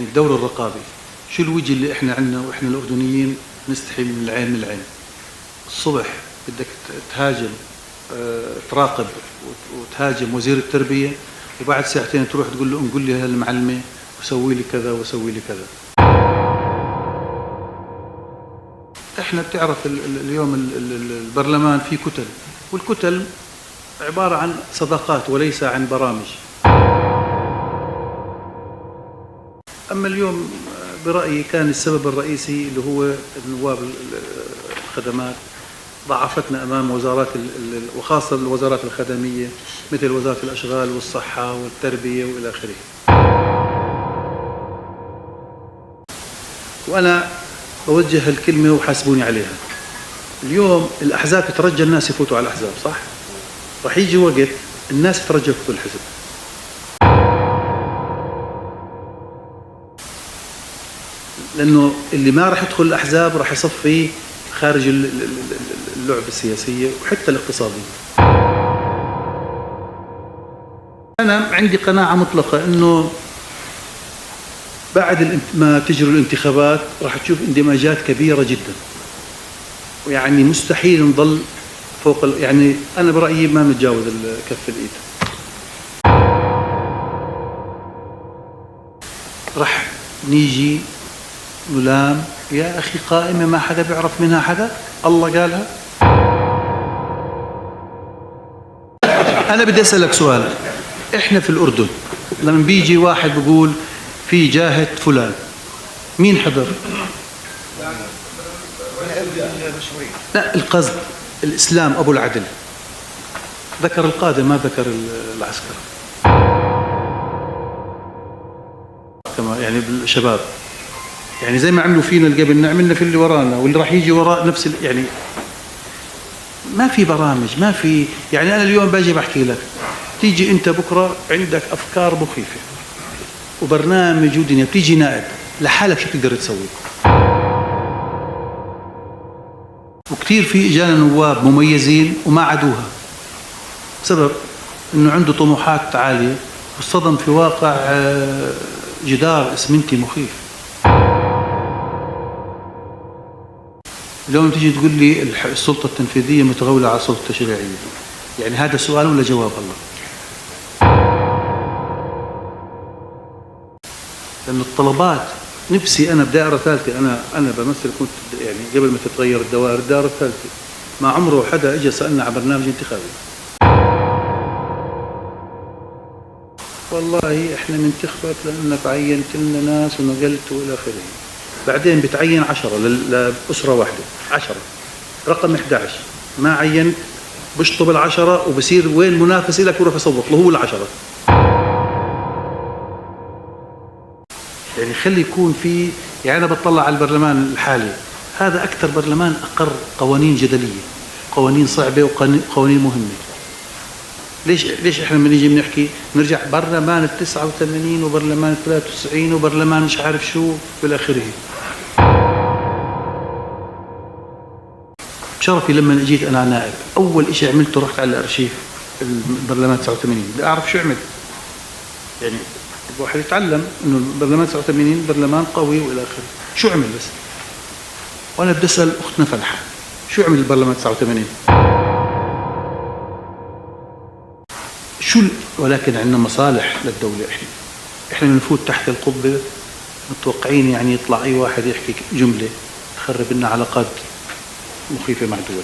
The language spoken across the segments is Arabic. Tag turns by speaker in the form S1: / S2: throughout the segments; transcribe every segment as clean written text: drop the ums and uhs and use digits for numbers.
S1: الدور الرقابي، شو الوجه اللي احنا عندنا واحنا الاردنيين نستحي من العين من العين. الصبح بدك تهاجم تراقب وتهاجم وزير التربيه، وبعد ساعتين تروح تقول له انقل لي هالمعلمه وسوي لي كذا وسوي لي كذا. احنا بتعرف اليوم البرلمان فيه كتل، والكتل عباره عن صداقات وليس عن برامج. اما اليوم برأيي كان السبب الرئيسي اللي هو النواب الخدمات ضعفتنا أمام وزارات وخاصة الوزارات الخدمية مثل وزارة الأشغال والصحة والتربية وإلى آخره. وأنا بوجه الكلمة وحاسبوني عليها. اليوم الأحزاب تترجى الناس يفوتوا على الأحزاب، صح؟ رح يجي وقت الناس تترجى يفوتوا الحزب. لأنه اللي ما رح يدخل الأحزاب رح يصفي خارج اللعبة السياسية وحتى الاقتصادية. أنا عندي قناعة مطلقة إنه بعد ما تجري الانتخابات رح تشوف اندماجات كبيرة جدا، ويعني مستحيل نضل فوق يعني أنا برأيي ما نتجاوز كف الإيد. رح نيجي نلام يا أخي قائمة ما حدا بيعرف منها حدا، الله قالها. أنا بدي أسألك سؤال، إحنا في الأردن لما بيجي واحد بيقول في جاهة فلان، مين حضر؟ لا، القصد الإسلام أبو العدل ذكر القادة ما ذكر العسكر كما يعني بالشباب، يعني زي ما عملوا فينا اللي قبلنا عملنا في اللي ورانا واللي راح يجي وراء نفس يعني ما في برامج، ما في يعني. أنا اليوم باجي بحكي لك، تيجي أنت بكرة عندك أفكار مخيفة وبرنامج ودنيا، بتيجي نائب لحالك شو تقدر تسوي؟ وكثير في إجانا نواب مميزين وما عادوها بسبب إنه عنده طموحات عالية واصطدم في واقع جدار اسمنتي مخيف. اليوم تيجي تقول لي السلطة التنفيذية متغولة على السلطة التشريعية، يعني هذا سؤال ولا جواب؟ الله، لأن الطلبات نفسي أنا بدائرة ثالثة، أنا بمثل كنت يعني قبل ما تتغير الدوائر الدائرة الثالثة، ما عمره حدا إجا سألنا على برنامج انتخابي. والله إحنا ننتخبك لأنك عينت لنا ناس ونقلت وإلى آخره. بعدين بتعين 10 لأسرة واحدة، 10 رقم 11 ما عين، بشطب 10 وبصير وين منافس لك وروح يصوت له هو 10. يعني خلي يكون في، يعني أنا بطلع على البرلمان الحالي، هذا أكثر برلمان أقر قوانين جدلية، قوانين صعبة وقوانين مهمة. ليش إحنا لما نيجي بنحكي نرجع برلمان 89 وبرلمان 93 وبرلمان مش عارف شو بالآخره. بشرفي لما جيت أنا نائب أول إشي عملته رحت على الأرشيف البرلمان 89 بدي أعرف شو عمل، يعني الواحد يتعلم إنه البرلمان 89 برلمان قوي وإلى آخره، شو عمل بس. وأنا بدي أسأل أختنا فلحة شو عمل البرلمان 89 شو ولكن عندنا مصالح للدولة. إحنا بنفوت تحت القبة متوقعين يعني يطلع أي واحد يحكي جملة تخرب لنا علاقات مخيفة مع الدول.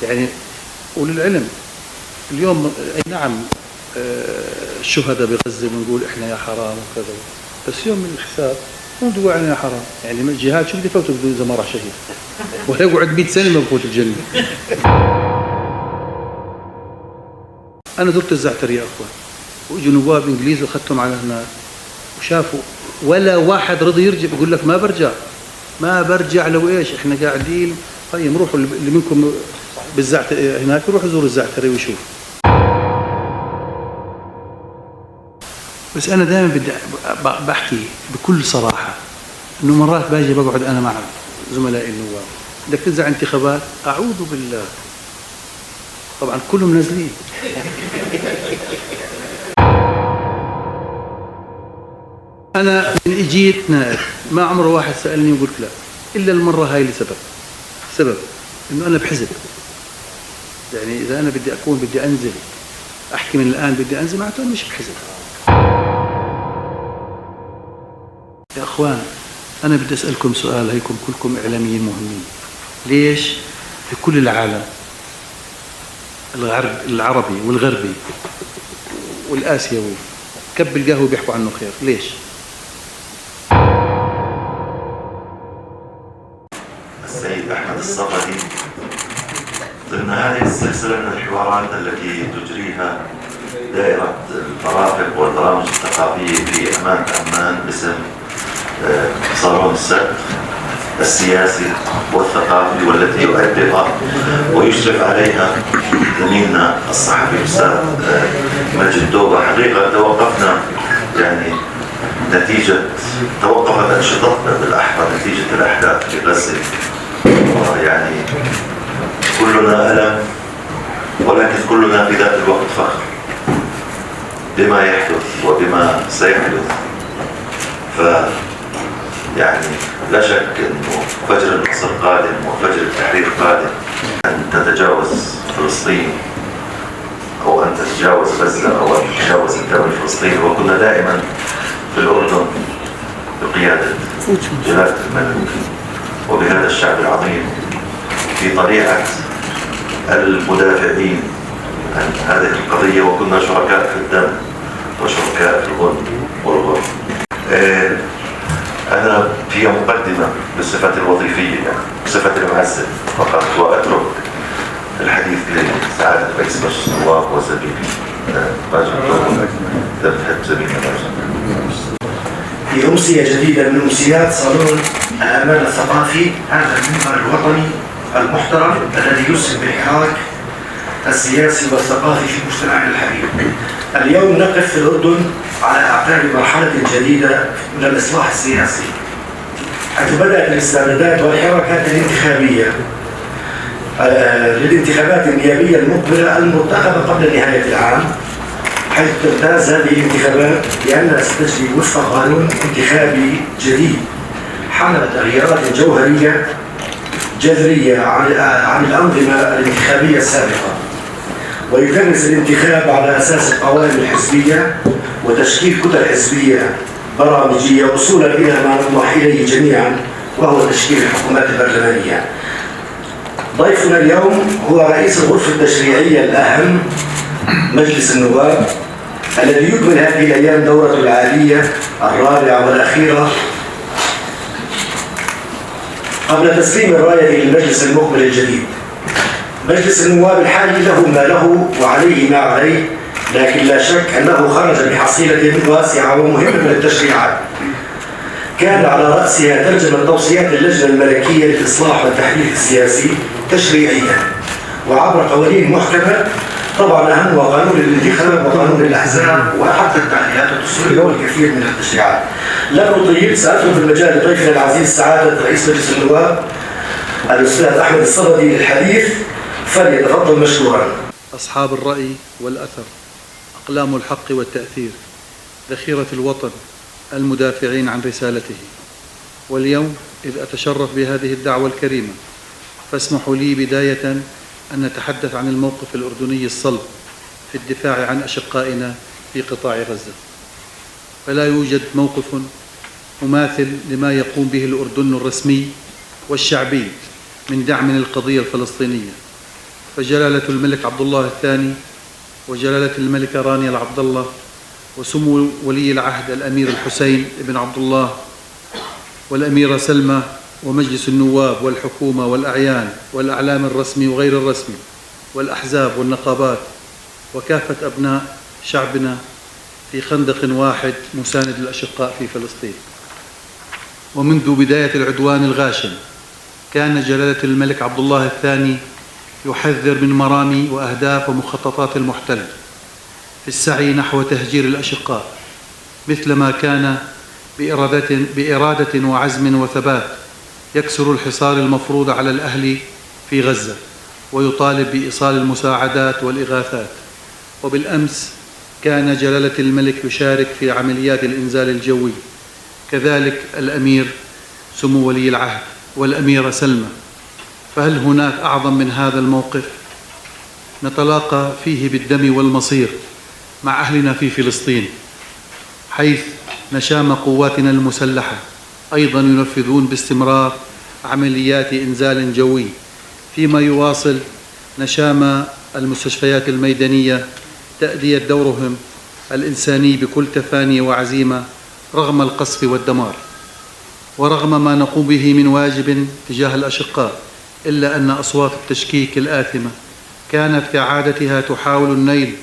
S1: يعني وللعلم اليوم أي نعم الشهداء بغزة بنقول إحنا يا حرام وكذا، بس يوم من الحساب مو دواعنا يا حرام، يعني الجهاد شو بده يفوتوا إذا ما راح شهيد ولا يقعد 100 سنة ما بفوت الجنة. أنا زرت الزعتر يا أخوان، وإجوا نواب إنجليز وأخذتهم على هناك وشافوا ولا واحد رضي يرجع، بيقول لك ما برجع لو إيش إحنا قاعدين. طيب روحوا اللي منكم بالزعتر هناك روحوا زوروا الزعتر ويشوف. بس أنا دائما بدي بحكي بكل صراحة إنه مرات باجي بقعد أنا مع زملائي النواب، بدك تنزع انتخابات أعوذ بالله، طبعا كلهم نازلين أنا من إجيت نائب ما عمره واحد سألني وقلت لا، إلا المرة هاي لسبب إنه أنا بحزب. يعني إذا أنا بدي أنزل أحكي من الآن بدي أنزل، معناته أنا مش بحزب. يا أخوان أنا بدي أسألكم سؤال، هيكم كلكم إعلاميين مهمين. ليش في كل العالم العربي والغربي والآسيوي كب القهوة بيحكوا عنه خير؟ ليش؟
S2: السيد أحمد الصفدي ضمن هذه السلسلة من الحوارات التي تجريها دائرة المرافق والبرامج الثقافية في أمانة عمان باسم صالون السبت السياسي والثقافي، والتي يؤدبها ويشرف عليها زميلنا الصحفي الأستاذ مجد دوبة. حقيقة توقفنا يعني توقفت أنشطتنا بالأحرى نتيجة الأحداث في غزة، يعني كلنا ألم ولكن كلنا في ذات الوقت فخر بما يحدث وبما سيحدث. يعني لا شك أنه فجر النصر قادم وفجر التحرير قادم، أن تتجاوز فلسطين أو أن تتجاوز غزة أو أن تتجاوز الدولة الفلسطينية. وكنا دائما في الأردن بقيادة جلالة الملك وبهذا الشعب العظيم في طليعة المدافعين عن هذه القضية، وكنا شركاء في الدم وشركاء في الغنم والغرب. أنا في مقدمة بصفتي الوظيفية، يعني بصفتي المعزل فقط، وأترك الحديث لسعادة رئيس مجلس النواب وزميلي ماجد دوبة. إذا بتحب زميلنا ماجد.
S3: في أمسية جديدة من أمسيات صالون الأمان الثقافي، هذا المنبر الوطني المحترم الذي يسهم بالحراك السياسي والثقافي في مجتمعنا الحبيب. اليوم نقف في الأردن على أعتاب مرحلة جديدة من الإصلاح السياسي، حيث بدأت الاستعدادات والحركات الانتخابية للانتخابات النيابية المقبلة المرتقبة قبل نهاية العام، حيث تمتاز هذه الانتخابات بأنها ستجري وفق قانون انتخابي جديد حمل تغييرات جوهرية جذرية عن الأنظمة الانتخابية السابقة، ويكرس الانتخاب على أساس القوائم الحزبية وتشكيل كتل حزبية برامجية وصولا إلى ما نطمح إليه جميعا، وهو تشكيل الحكومات البرلمانية. ضيفنا اليوم هو رئيس الغرفة التشريعية الأهم مجلس النواب، الذي يكمل هذه الأيام دورته العالية الرابعة والأخيرة قبل تسليم الراية للمجلس المقبل الجديد. مجلس النواب الحالي له ما له وعليه ما عليه، لكن لا شك أنه خرج بحصيلة واسعة ومهمة من التشريعات كان على رأسها ترجمة توصيات اللجنة الملكية للإصلاح والتحديث السياسي تشريعيا وعبر قوانين محكمة، طبعا أهمها قانون الانتخابات وقانون الأحزاب وحتى التعديلات الدستورية والكثير من التشريعات. لن أطيل، سأترك المجال لضيفنا العزيز سعادة رئيس مجلس النواب الأستاذ أحمد الصفدي للحديث، فليتفضل مشكورا.
S1: أصحاب الرأي والأثر، أقلام الحق والتأثير، ذخيرة الوطن، المدافعين عن رسالته. واليوم إذ أتشرف بهذه الدعوة الكريمة فاسمحوا لي بداية أن نتحدث عن الموقف الأردني الصلب في الدفاع عن أشقائنا في قطاع غزة. فلا يوجد موقف مماثل لما يقوم به الأردن الرسمي والشعبي من دعم للقضية الفلسطينية. فجلالة الملك عبد الله الثاني وجلالة الملكة رانيا العبد الله وسمو ولي العهد الأمير الحسين بن عبد الله والأميرة سلمى ومجلس النواب والحكومة والأعيان والأعلام الرسمي وغير الرسمي والأحزاب والنقابات وكافة أبناء شعبنا في خندق واحد مساند للأشقاء في فلسطين. ومنذ بداية العدوان الغاشم كان جلالة الملك عبد الله الثاني يحذر من مرامي وأهداف ومخططات المحتل في السعي نحو تهجير الأشقاء، مثلما كان بإرادة وعزم وثبات يكسر الحصار المفروض على الأهل في غزة ويطالب بإيصال المساعدات والإغاثات. وبالأمس كان جلالة الملك يشارك في عمليات الإنزال الجوي كذلك الأمير سمو ولي العهد والأميرة سلمى. فهل هناك أعظم من هذا الموقف نتلاقى فيه بالدم والمصير مع أهلنا في فلسطين، حيث نشام قواتنا المسلحة أيضا ينفذون باستمرار عمليات إنزال جوي، فيما يواصل نشام المستشفيات الميدانية تأدية دورهم الإنساني بكل تفاني وعزيمة رغم القصف والدمار، ورغم ما نقوم به من واجب تجاه الأشقاء، إلا أن أصوات التشكيك الآثمة كانت كعادتها تحاول النيل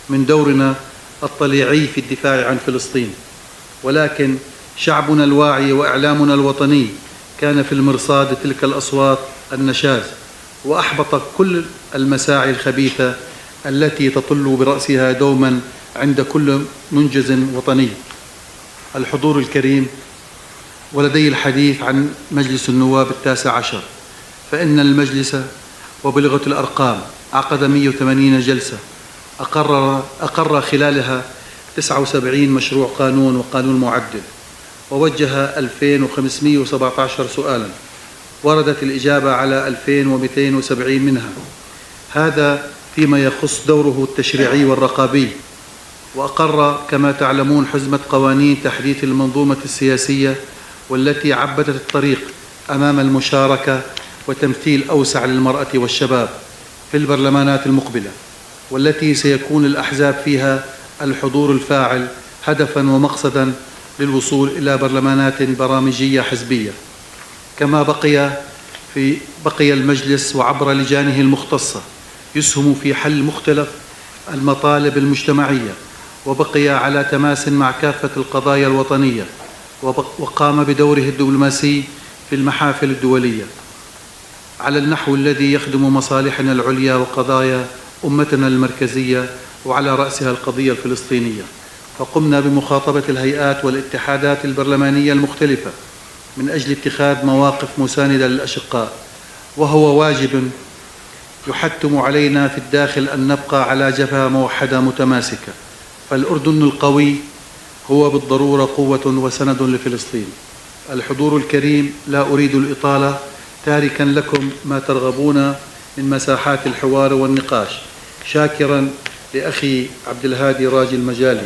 S1: من دورنا الطليعي في الدفاع عن فلسطين. ولكن شعبنا الواعي وإعلامنا الوطني كان في المرصاد تلك الأصوات النشاز، وأحبط كل المساعي الخبيثة التي تطل برأسها دوما عند كل منجز وطني. الحضور الكريم، ولدي الحديث عن مجلس النواب 19، فإن المجلس وبلغة الأرقام عقد 180 جلسة، أقر خلالها 79 مشروع قانون وقانون معدل، ووجه 2517 سؤالا، وردت الإجابة على 2270 منها. هذا فيما يخص دوره التشريعي والرقابي. وأقر كما تعلمون حزمة قوانين تحديث المنظومة السياسية، والتي عبدت الطريق أمام المشاركة وتمثيل أوسع للمرأة والشباب في البرلمانات المقبلة، والتي سيكون الأحزاب فيها الحضور الفاعل هدفاً ومقصداً للوصول إلى برلمانات برامجية حزبية. كما بقي المجلس وعبر لجانه المختصة يسهم في حل مختلف المطالب المجتمعية، وبقي على تماس مع كافة القضايا الوطنية، وقام بدوره الدبلوماسي في المحافل الدولية على النحو الذي يخدم مصالحنا العليا وقضايا أمتنا المركزية، وعلى رأسها القضية الفلسطينية. فقمنا بمخاطبة الهيئات والاتحادات البرلمانية المختلفة من أجل اتخاذ مواقف مساندة للأشقاء، وهو واجب يحتم علينا في الداخل أن نبقى على جبهة موحدة متماسكة، فالأردن القوي هو بالضرورة قوة وسند لفلسطين. الحضور الكريم، لا أريد الإطالة، تاركا لكم ما ترغبون من مساحات الحوار والنقاش، شاكرا لأخي عبد الهادي راجي المجالي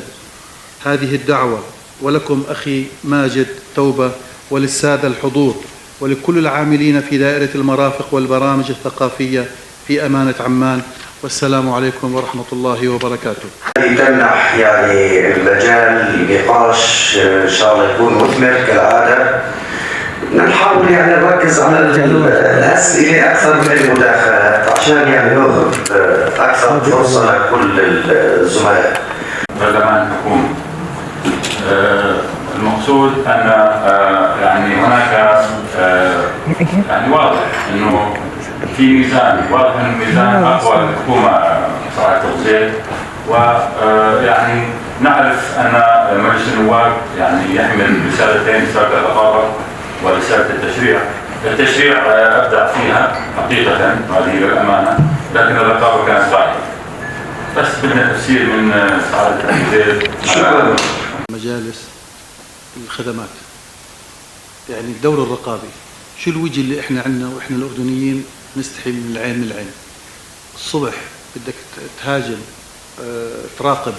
S1: هذه الدعوة، ولكم أخي ماجد توبة، وللسادة الحضور، ولكل العاملين في دائرة المرافق والبرامج الثقافية في أمانة عمان. والسلام عليكم ورحمة الله وبركاته.
S3: تمنح يعني المجال للنقاش إن شاء الله يكون مثمر كالعادة. نحاول يعني نركز على الأسئلة أكثر من المداخلات عشان يعني ناخذ أكثر فرصة لكل الزملاء.
S4: برلمان الحكومة، المقصود أن يعني هناك يعني واضح أنه في ميزان، واضح أن الميزان أقوى للحكومة صراحة التوزيع، ويعني نعرف أن مجلس النواب يعني يحمل رسالتين، رسالة الرقابة ورسالة التشريع. التشريع أبدع فيها حقيقة هذه الأمانة، لكن الرقابة كانت ضعيفة. بس بدنا تفسير من سعادة الوزير.
S3: شكرا.
S1: مجالس الخدمات، يعني الدور الرقابي، شو الوجه اللي احنا عندنا واحنا الأردنيين نستحي من العين من العين. الصبح بدك تهاجم تراقب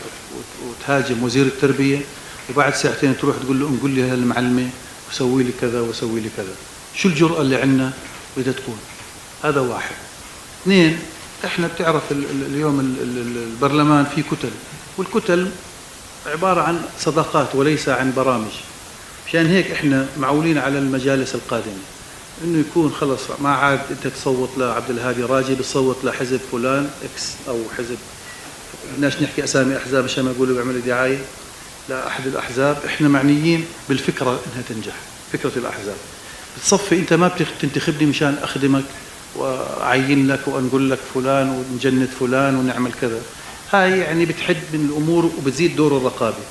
S1: وتهاجم وزير التربية، وبعد ساعتين تروح تقول له انقل لي هالمعلمة وسوي لي كذا وسوي لي كذا. شو الجرأة اللي عندنا بدها تكون؟ هذا واحد. اثنين، احنا بتعرف اليوم البرلمان فيه كتل، والكتل عبارة عن صداقات وليس عن برامج. مشان هيك احنا معولين على المجالس القادمة انه يكون خلص ما عاد انت تصوت لعبد الهادي راجي، بتصوت لحزب فلان اكس او حزب، بدناش نحكي اسامي احزاب عشان ما يقولوا بيعملوا دعاية لاحد الاحزاب. احنا معنيين بالفكرة انها تنجح، فكرة الاحزاب. بتصفي انت ما بتنتخبني مشان اخدمك واعين لك ونقول لك فلان ونجند فلان ونعمل كذا. هاي يعني بتحد من الامور وبتزيد دور الرقابي.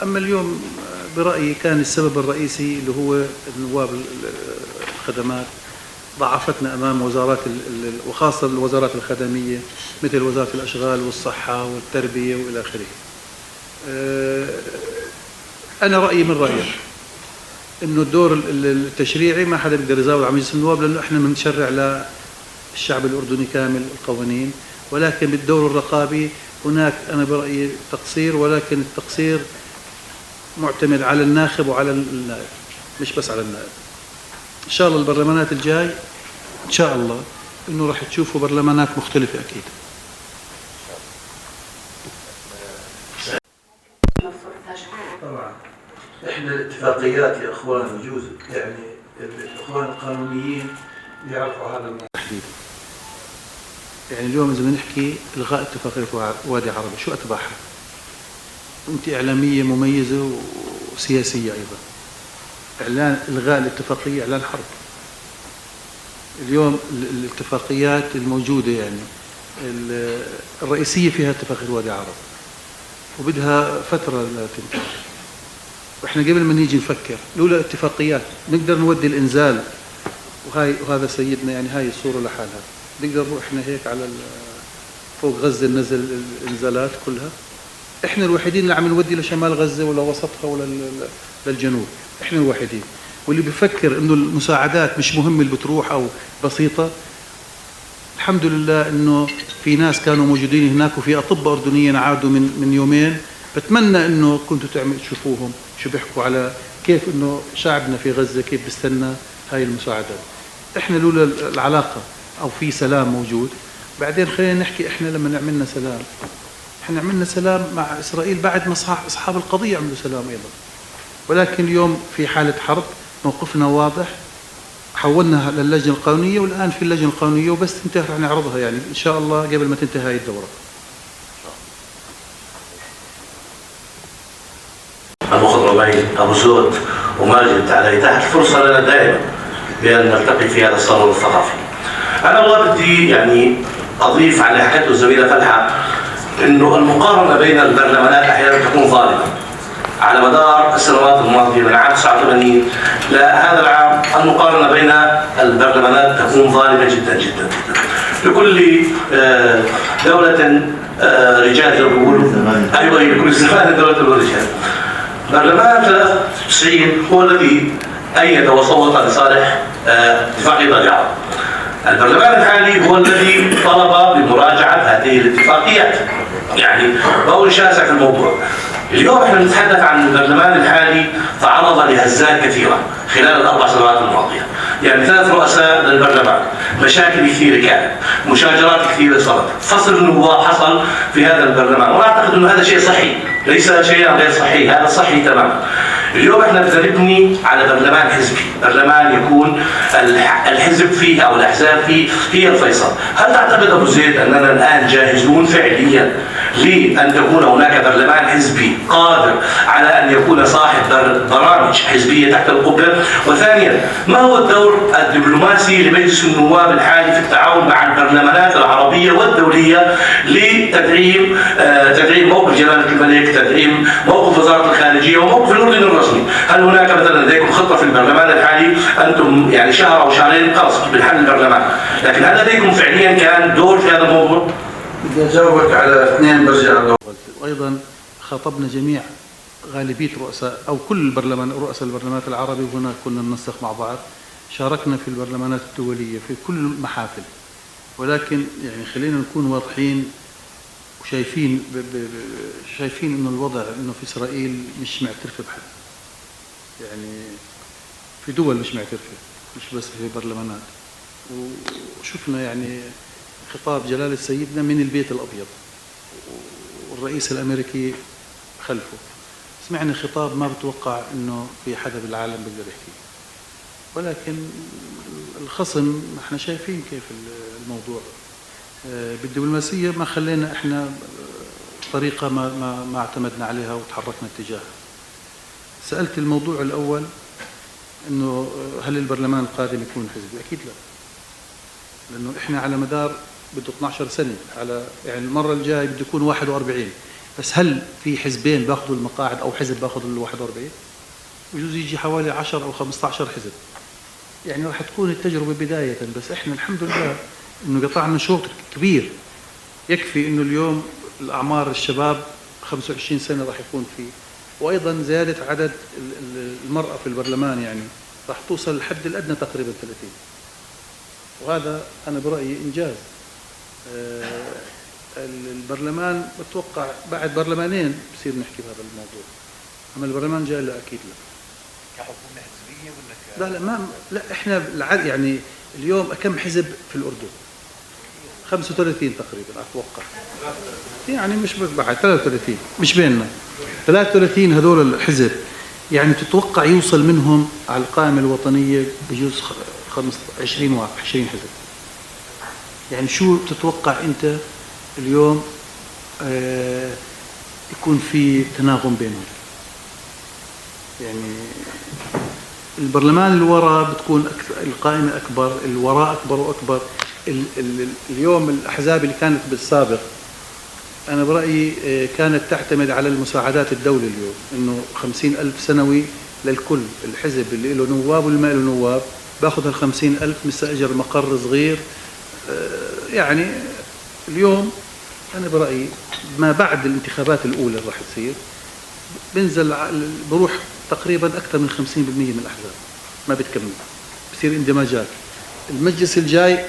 S1: اما اليوم برأيي كان السبب الرئيسي اللي هو النواب الخدمات ضعفتنا امام وزارات وخاصه الوزارات الخدميه مثل وزاره الاشغال والصحه والتربيه والى اخره. انا رايي من رايك، انه الدور التشريعي ما حدا بيقدر يزاول على مجلس النواب، لانه احنا بنشرع للشعب الاردني كامل القوانين، ولكن بالدور الرقابي هناك انا برايي تقصير، ولكن التقصير معتمد على الناخب وعلى النائب، مش بس على النائب. ان شاء الله البرلمانات الجاي ان شاء الله انه راح تشوفوا برلمانات مختلفه اكيد. طبعا احنا الاتفاقيات يا اخوان يجوز يعني الاخوان القانونيين يعرفوا هذا تحديدا. يعني اليوم اذا بنحكي الغاء اتفاقيه وادي عربي، شو اتباعها؟ انت اعلاميه مميزه وسياسيه ايضا. اعلان الغاء الاتفاقيه اعلان حرب. اليوم الاتفاقيات الموجوده يعني الرئيسيه فيها اتفاقيه وادي عرب، وبدها فتره لا تنتهي. واحنا قبل ما نيجي نفكر لولا اتفاقيات نقدر نودي الانزال، وهذا سيدنا يعني هاي الصوره لحالها، نقدر نروح احنا هيك على فوق غزه ننزل الانزالات كلها. احنا الوحيدين اللي عم نودي لشمال غزه ولا وسطها ولا للجنوب، احنا الوحيدين. واللي بفكر انه المساعدات مش مهمه اللي بتروح او بسيطه، الحمد لله انه في ناس كانوا موجودين هناك وفي اطباء اردنيين عادوا من يومين، بتمنى انه كنتوا تشوفوهم شو بيحكوا على كيف انه شعبنا في غزه كيف بيستنى هاي المساعدات. احنا لولا العلاقه او في سلام موجود، بعدين خلينا نحكي احنا لما عملنا سلام، احنا عملنا سلام مع اسرائيل بعد ما اصحاب القضيه عملوا سلام ايضا، ولكن اليوم في حاله حرب موقفنا واضح، حولنا للجنه القانونيه والان في اللجنه القانونيه وبس تنتهي رح نعرضها يعني ان شاء الله قبل ما تنتهي هاي الدوره.
S3: المخضرمين ابو زود وماجد على اتاحه الفرصه لنا دائما بان نلتقي في هذا الصالون الثقافي. انا والله بدي يعني اضيف على اللي حكته الزميله فلحه انه المقارنه بين البرلمانات احيانا تكون ظالمه. على مدار السنوات الماضيه من عام 89 لهذا العام المقارنه بين البرلمانات تكون ظالمه جدا جدا جدا. لكل دوله رجال زي ما بيقولوا، ايوه لكل زمان دوله الرجال. برلمان 93 هو الذي ايد وصوت لصالح اتفاقيه وادي عرب. البرلمان الحالي هو الذي طلب بمراجعه هذه الاتفاقيات. يعني بقول شاسع في الموضوع. اليوم احنا بنتحدث عن البرلمان الحالي تعرض لهزات كثيره خلال الاربع سنوات الماضيه. يعني 3 رؤساء للبرلمان، مشاكل كثيره كانت، مشاجرات كثيره صارت، فصل النواب حصل في هذا البرلمان، وانا اعتقد انه هذا شيء صحي، ليس شيئا غير صحي، هذا صحي تماما. اليوم احنا بنبني على برلمان حزبي، برلمان يكون الحزب فيه او الاحزاب فيه هي الفيصل. هل تعتقد ابو زيد اننا الان جاهزون فعليا لان تكون هناك برلمان حزبي قادر على ان يكون صاحب برامج حزبيه تحت القبه؟ وثانيا، ما هو الدور الدبلوماسي لمجلس النواب الحالي في التعاون مع البرلمانات العربيه والدوليه لتدعيم موقف جلاله الملك، تدعيم موقف وزاره الخارجيه وموقف الاردن الرسمي؟ هل هناك مثلا لديكم خطه في البرلمان الحالي؟ انتم يعني شهر او شهرين خلص بالحل البرلمان، لكن هل لديكم فعليا كان دور في هذا الموضوع؟
S1: بدي اجاوبك على اثنين برجع على وايضا خاطبنا جميع غالبيه رؤساء او كل رؤساء البرلمانات العربي، وهنا كنا ننسق مع بعض، شاركنا في البرلمانات الدوليه في كل المحافل، ولكن يعني خلينا نكون واضحين وشايفين شايفين انه الوضع انه في اسرائيل مش معترفه بحد. يعني في دول مش معترفه، مش بس في برلمانات. وشفنا يعني خطاب جلالة سيدنا من البيت الأبيض والرئيس الأمريكي خلفه، سمعنا خطاب ما بتوقع إنه في حدا بالعالم بيقدر يحكيه، ولكن الخصم احنا شايفين كيف الموضوع. بالدبلوماسية ما خلينا احنا طريقة ما اعتمدنا عليها وتحركنا اتجاهها. سألت الموضوع الأول إنه هل البرلمان القادم يكون حزبي؟ أكيد لا، لأنه إحنا على مدار بده 12 سنة، على يعني المرة الجاية بده يكون 41، بس هل في حزبين باخذوا المقاعد أو حزب باخذ ال 41؟ بجوز يجي حوالي 10 أو 15 حزب. يعني راح تكون التجربة بداية، بس إحنا الحمد لله إنه قطعنا شوط كبير. يكفي إنه اليوم الأعمار الشباب 25 سنة راح يكون وأيضا زيادة عدد المرأة في البرلمان، يعني راح توصل الحد الأدنى تقريبا 30، وهذا أنا برأيي إنجاز. البرلمان بتوقع بعد برلمانين بصير نحكي بهذا الموضوع، أما البرلمان جاي لا أكيد لا.
S5: كحكومة حزبية ولا
S1: لا إحنا يعني اليوم كم حزب في الأردن؟ 35 تقريبا أتوقع، يعني مش بعد 33 مش بيننا 33 هذول الحزب، يعني تتوقع يوصل منهم على القائمة الوطنية بجوز 20 حزب. يعني شو تتوقع أنت اليوم يكون في تناغم بينهم؟ يعني البرلمان اللي وراء بتكون القائمة أكبر، الوراء أكبر وأكبر. اليوم الأحزاب اللي كانت بالسابق أنا برأيي كانت تعتمد على المساعدات الدولة، اليوم إنه 50,000 سنوي للكل، الحزب اللي له نواب واللي ما له نواب باخذ 50,000 مستأجر مقر صغير. يعني اليوم أنا برأيي ما بعد الانتخابات الأولى اللي راح تصير بنزل بروح تقريبا أكثر من 50% من الأحزاب ما بتكمل، بصير اندماجات. المجلس الجاي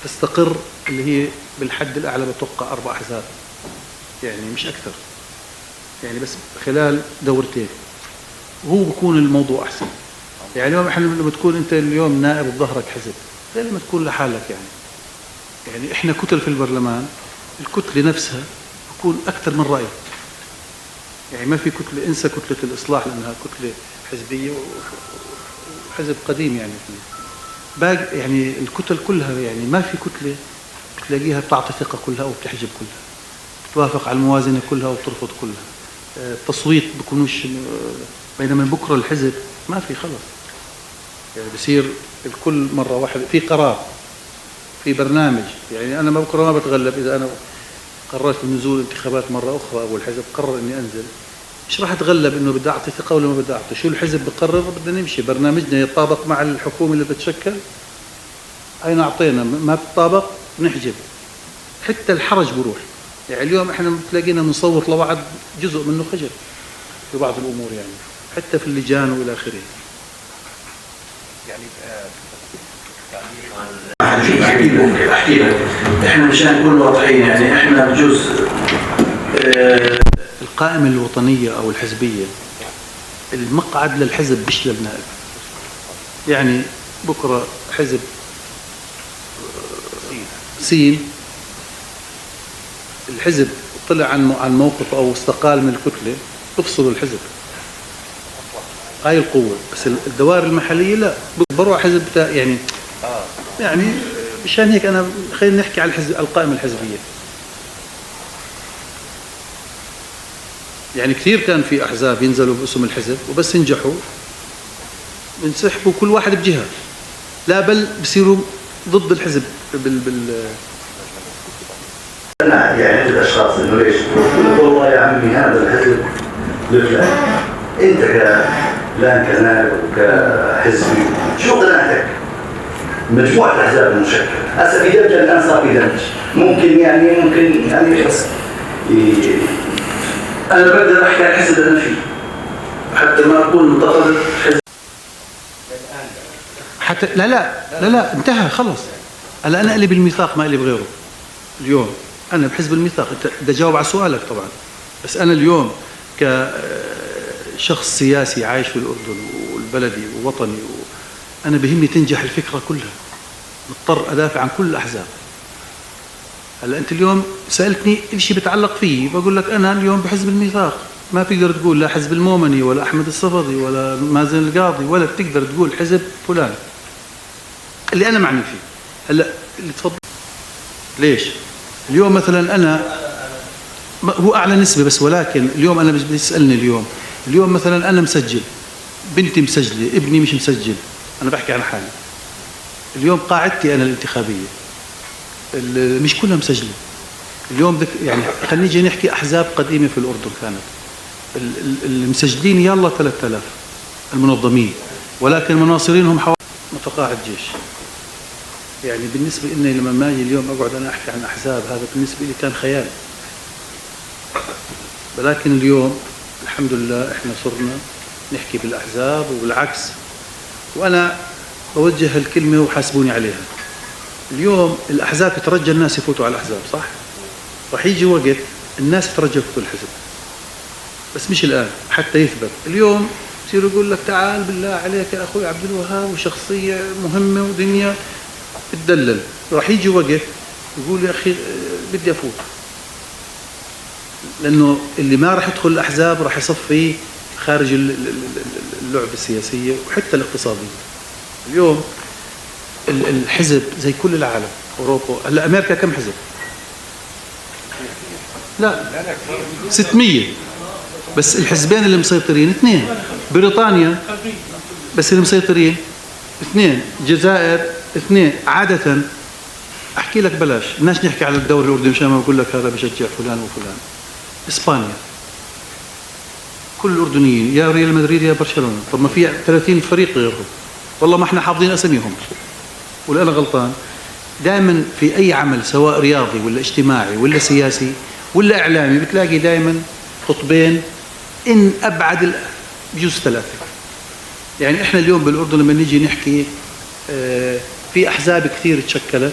S1: تستقر اللي هي بالحد الأعلى بتوقع 4 أحزاب، يعني مش أكثر، يعني بس خلال دورتين، وهو بكون الموضوع أحسن. يعني اليوم إحنا لما تكون أنت اليوم نائب بظهرك حزب غير لما تكون لحالك. يعني إحنا كتل في البرلمان، الكتلة نفسها تكون أكثر من رأي، يعني ما في كتلة، انسى كتلة الإصلاح لأنها كتلة حزبية وحزب قديم، يعني باقي يعني الكتل كلها، يعني ما في كتلة بتلاقيها بتعطي ثقة كلها أو بتحجب كلها، بتوافق على الموازنة كلها وبترفض كلها. التصويت بكونوش، بينما بكرة الحزب ما في خلص، يعني بصير الكل مرة واحدة في قرار، في برنامج. يعني أنا بكرة ما بتغلب إذا أنا قررت النزول انتخابات مرة أخرى أو الحزب قرر إني أنزل، مش راح أتغلب إنه بدي أعطي ثقة ولا ما بدي أعطي. شو الحزب بقرر بدنا نمشي، برنامجنا يتطابق مع الحكومة اللي بتشكل، أين أعطينا ما بتطابق نحجب، حتى الحرج بروح. يعني اليوم إحنا بتلاقينا نصوت لبعض جزء منه خجل في بعض الأمور، يعني حتى في اللجان وإلى آخره.
S5: يعني
S1: أحكي لك إحنا مشان نكون واضحين، يعني إحنا بجوز القائمة الوطنية أو الحزبية المقعد للحزب مش للنائب. يعني بكرة حزب سين الحزب طلع عن موقف أو استقال من الكتلة تفصلوا الحزب، هاي القوة. بس الدوائر المحلية لا، بروح حزب يعني مشان هيك أنا خلينا نحكي على القائمة الحزبية. يعني كثير كان في أحزاب ينزلوا باسم الحزب وبس ينجحوا بنسحبوا كل واحد بجهة، لا بل بصيروا ضد الحزب
S3: يعني عند الاشخاص انه ليش؟ يقول والله يا عمي هذا الحزب لفلان، انت كلان كنائب وكحزبي شو قناعتك؟ مجموعه احزاب مشكله، هسه في دمج الان صار في دمج، ممكن يعني بس انا بقدر احكي عن الحزب اللي انا فيه حتى ما اكون متقدم حزب
S1: حتى لا انتهى خلص. انا اللي بالميثاق ما اللي بغيره. اليوم أنا بحزب الميثاق، أنت بدي أجاوب على سؤالك طبعا، بس أنا اليوم كشخص سياسي عايش في الأردن والبلدي ووطني أنا بهمني تنجح الفكرة كلها، مضطر أدافع عن كل الأحزاب. هلا أنت اليوم سألتني شيء بتعلق فيه، بقول لك أنا اليوم بحزب الميثاق، ما بتقدر تقول لا حزب المومني ولا أحمد الصفدي ولا مازن القاضي ولا بتقدر تقول حزب فلان اللي أنا معني فيه. هلا اللي تفضل ليش؟ اليوم مثلا أنا هو أعلى نسبة بس، ولكن اليوم أنا بدي تسألني اليوم مثلا أنا مسجل، بنتي مسجلة، ابني مش مسجل، أنا بحكي عن حالي. اليوم قاعدتي أنا الانتخابية مش كلها مسجلة. اليوم يعني خلينا نيجي نحكي أحزاب قديمة في الأردن كانت المسجلين يلا 3000 المنظمين، ولكن مناصرينهم حوالي متقاعد جيش. يعني بالنسبة إني لما ما أجي اليوم أقعد أنا أحكي عن أحزاب، هذا بالنسبة لي كان خيال. ولكن اليوم الحمد لله إحنا صرنا نحكي بالأحزاب وبالعكس. وأنا بوجه الكلمة وحاسبوني عليها. اليوم الأحزاب تترجى الناس يفوتوا على الأحزاب، صح؟ رح يجي وقت الناس تترجى يفوتوا الحزب، بس مش الآن حتى يثبت. اليوم يصير يقول لك تعال بالله عليك يا أخوي عبد الوهاب وشخصية مهمة ودنيا بتدلل. رح يجي وقت يقول يا أخي بدي أفوت، لأنه اللي ما رح يدخل الأحزاب رح يصفي خارج اللعبة السياسية وحتى الاقتصادية. اليوم الحزب زي كل العالم، أوروبا هلا أمريكا كم حزب؟ لا 600، بس الحزبين اللي مسيطرين 2. بريطانيا بس اللي مسيطرين 2. الجزائر 2. عادة أحكي لك بلاش الناس نحكي على الدوري الأردني مشان ما بقول لك هذا بشجع فلان وفلان. إسبانيا كل الأردنيين يا ريال مدريد يا برشلونة. طب ما في 30 فريق غيرهم، والله ما احنا حافظين أساميهم ولا أنا غلطان. دائما في أي عمل سواء رياضي ولا اجتماعي ولا سياسي ولا إعلامي بتلاقي دائما قطبين إن أبعد بجوز 3. يعني إحنا اليوم بالأردن لما نيجي نحكي في أحزاب كثير تشكلت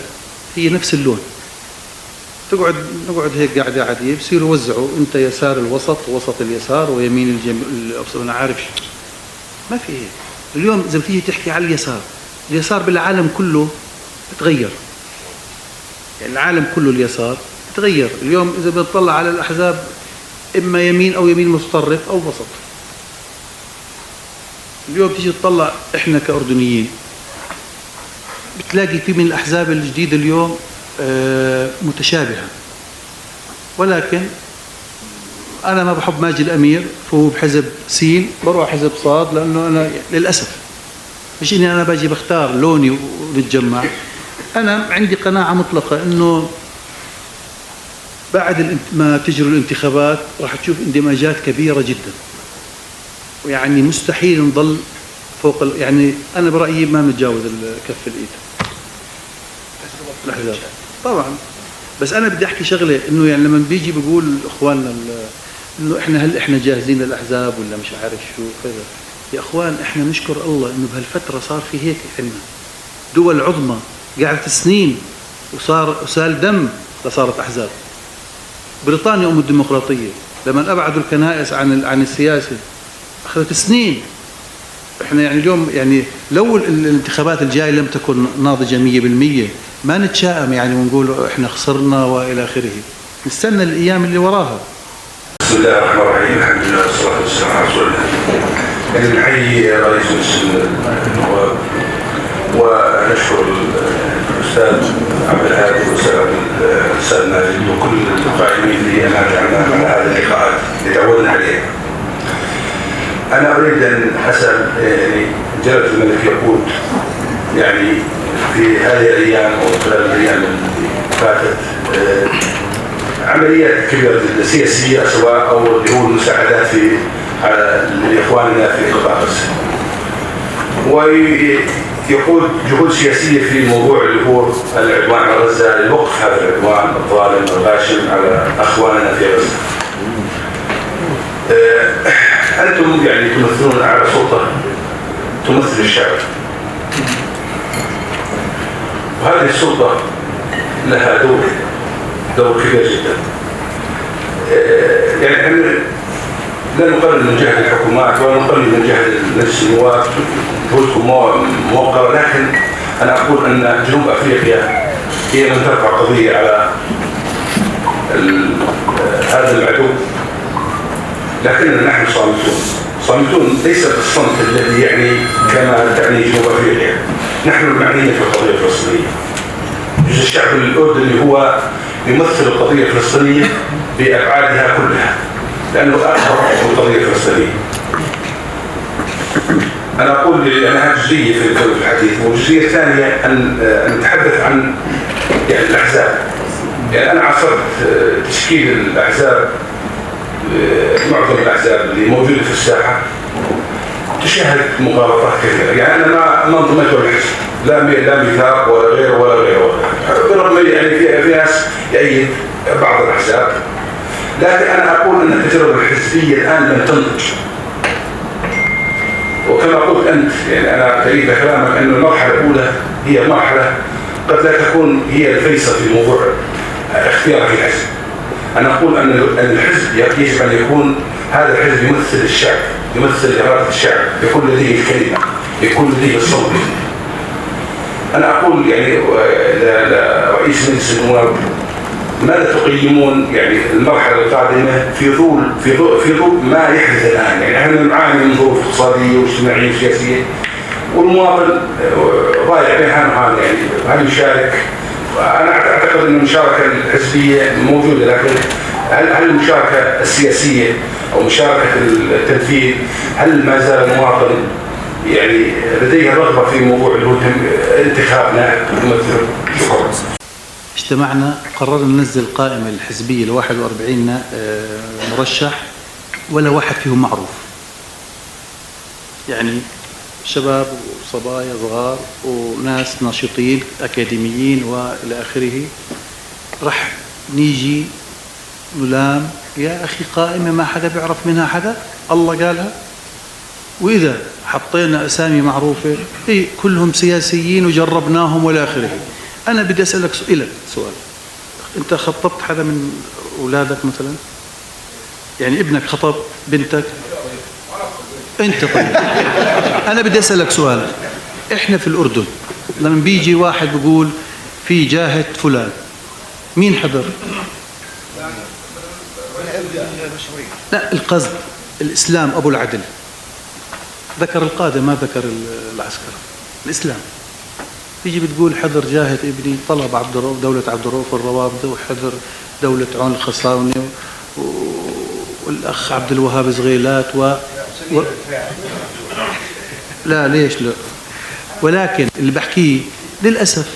S1: هي نفس اللون. نقعد هيك قاعدة عادية بصيروا يوزعوا أنت يسار الوسط ووسط اليسار ويمين الأبصر. أنا عارف ما في هيك. اليوم إذا بتيجي تحكي على اليسار بالعالم كله بتغير. يعني العالم كله اليسار بتغير. اليوم إذا بنطلع على الأحزاب إما يمين أو يمين متطرف أو وسط. اليوم تيجي تطلع إحنا كأردنيين بتلاقي في من الأحزاب الجديدة اليوم متشابهة، ولكن أنا ما بحب ماجي الأمير فهو بحزب سين بروح حزب صاد، لأنه أنا للأسف مش إني أنا باجي بختار لوني ونتجمع. أنا عندي قناعة مطلقة إنه بعد ما تجري الانتخابات راح تشوف اندماجات كبيرة جدا، ويعني مستحيل نضل فوق يعني أنا برأيي ما نتجاوز كف الإيد الأحزاب طبعا. بس أنا بدي أحكي شغلة إنه يعني لما بيجي بقول إخواننا إنه إحنا هل إحنا جاهزين للأحزاب ولا مش عارف شو كذا. يا إخوان إحنا نشكر الله إنه بهالفترة صار في هيك عندنا دول عظمى قعدت سنين وسال دم لصارت أحزاب. بريطانيا أم الديمقراطية لما أبعدوا الكنائس عن السياسة أخذت سنين. إحنا يعني اليوم يعني لو الانتخابات الجاية لم تكن ناضجة 100% ما نتشائم يعني ونقول إحنا خسرنا وإلى آخره. نستنى الأيام اللي وراها.
S6: بسم الله الرحمن الرحيم. الحمد لله والصلاة والسلام على رسول الله. يعني نحيي رئيس مجلس النواب ونشكر الأستاذ عبد الهادي والأستاذ ماجد وكل القائمين اللي أمامنا على هذه اللقاءات اللي تعودنا عليها. أنا أريد أن أسأل يعني جلالة الملك يقود يعني في هذه الأيام أو خلال الأيام اللي فاتت عمليات كبيرة سياسية سواء أو اللي هو المساعدات على لإخواننا في قطاع غزة، ويقود جهود سياسية في موضوع اللي هو العدوان على غزة لوقف هذا العدوان الظالم الغاشم على أخواننا في غزة. أنتم يعني تمثلون على سلطة تمثل الشعب، وهذه السلطة لها دور كبير جدا. يعني لا نقلل من جهد الحكومات ولا نقلل من جهد مجلس النواب، جهودكم موقرة، لكن أنا أقول أن جنوب أفريقيا هي من ترفع قضية على هذا العدو، لكننا نحن صامتون ليس بالصمت الذي يعني كما تعني جنوب أفريقيا. نحن المعنيين في القضية الفلسطينية. الشعب الأردني هو يمثل القضية الفلسطينية بأبعادها كلها، لأنه أكبر من القضية الفلسطينية. أنا أقول أنها جزئية في الحديث، والجزئية الثانية أن نتحدث عن يعني الأحزاب. يعني أنا عاصرت تشكيل الأحزاب، معظم الأحزاب اللي موجودة في الساحة تشاهد مغالطات كثيرة. يعني أنا ما انضميت للحزب لا ميثاق ولا غيره، برغم يعني في ناس يأيد بعض الأحزاب، لكن أنا أقول أن التجربة الحزبية الآن لم تنضج. وكما قلت أنت يعني أنا أريد كلامك أن المرحلة الأولى هي مرحلة قد لا تكون هي الفيصل في موضوع اختيار الحزب. أنا أقول أن الحزب يجب أن يكون هذا الحزب يمثل الشعب، يمثل إرادة الشعب، يكون لديه الكلمة، يكون لديه الصوت. أنا أقول يعني لرئيس مجلس النواب ماذا تقيمون يعني المرحلة القادمة في ضوء ما يحدث الآن؟ يعني احنا نعاني من ظروف اقتصادية واجتماعية وسياسية والمواطن ضايع بين هان وهان، يعني هل يشارك؟ أنا أعتقد أن المشاركة الحزبية موجودة، لكن هل المشاركة السياسية أو مشاركة التنفيذ هل ما زال المواطن يعني لديه رغبة في موضوع اللي هو انتخاب نائب يمثل؟ شكرا.
S1: اجتمعنا قررنا ننزل قائمة الحزبية ل 41 مرشح ولا واحد فيهم معروف، يعني شباب وصبايا صغار وناس ناشطين أكاديميين وإلى آخره. رح نيجي نلام يا أخي قائمة ما حدا بيعرف منها حدا، الله قالها. وإذا حطينا أسامي معروفة كلهم سياسيين وجربناهم وإلى آخره. أنا بدي أسألك سؤال، أنت خطبت حدا من أولادك مثلا؟ يعني ابنك خطب بنتك؟ أنت طيب أنا بدي أسألك سؤال، إحنا في الأردن لما بيجي واحد بيقول في جاهة فلان مين حضر؟ لا القصد الإسلام أبو العدل ذكر القادة ما ذكر العسكر. الإسلام تيجي بتقول حضر جاهة ابني، طلب عبد الرؤوف دولة عبد الرؤوف الروابضة، وحضر دولة عون الخصاوني والأخ عبد الوهاب زغيلات لا ليش لا، ولكن اللي بحكيه للأسف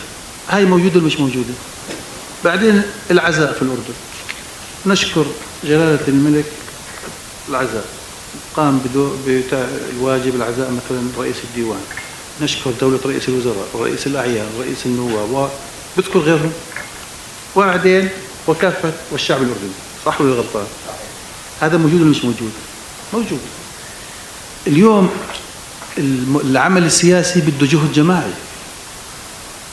S1: هاي موجودة ولا مش موجودة. بعدين العزاء في الأردن، نشكر جلالة الملك العزاء قام بالواجب العزاء مثلا رئيس الديوان، نشكر دولة رئيس الوزراء ورئيس الأعيان ورئيس النواب وبذكر غيرهم، وبعدين وكافة والشعب الأردني. صح ولا غلطان؟ هذا موجود ولا مش موجود؟ موجود. اليوم العمل السياسي بده جهد جماعي.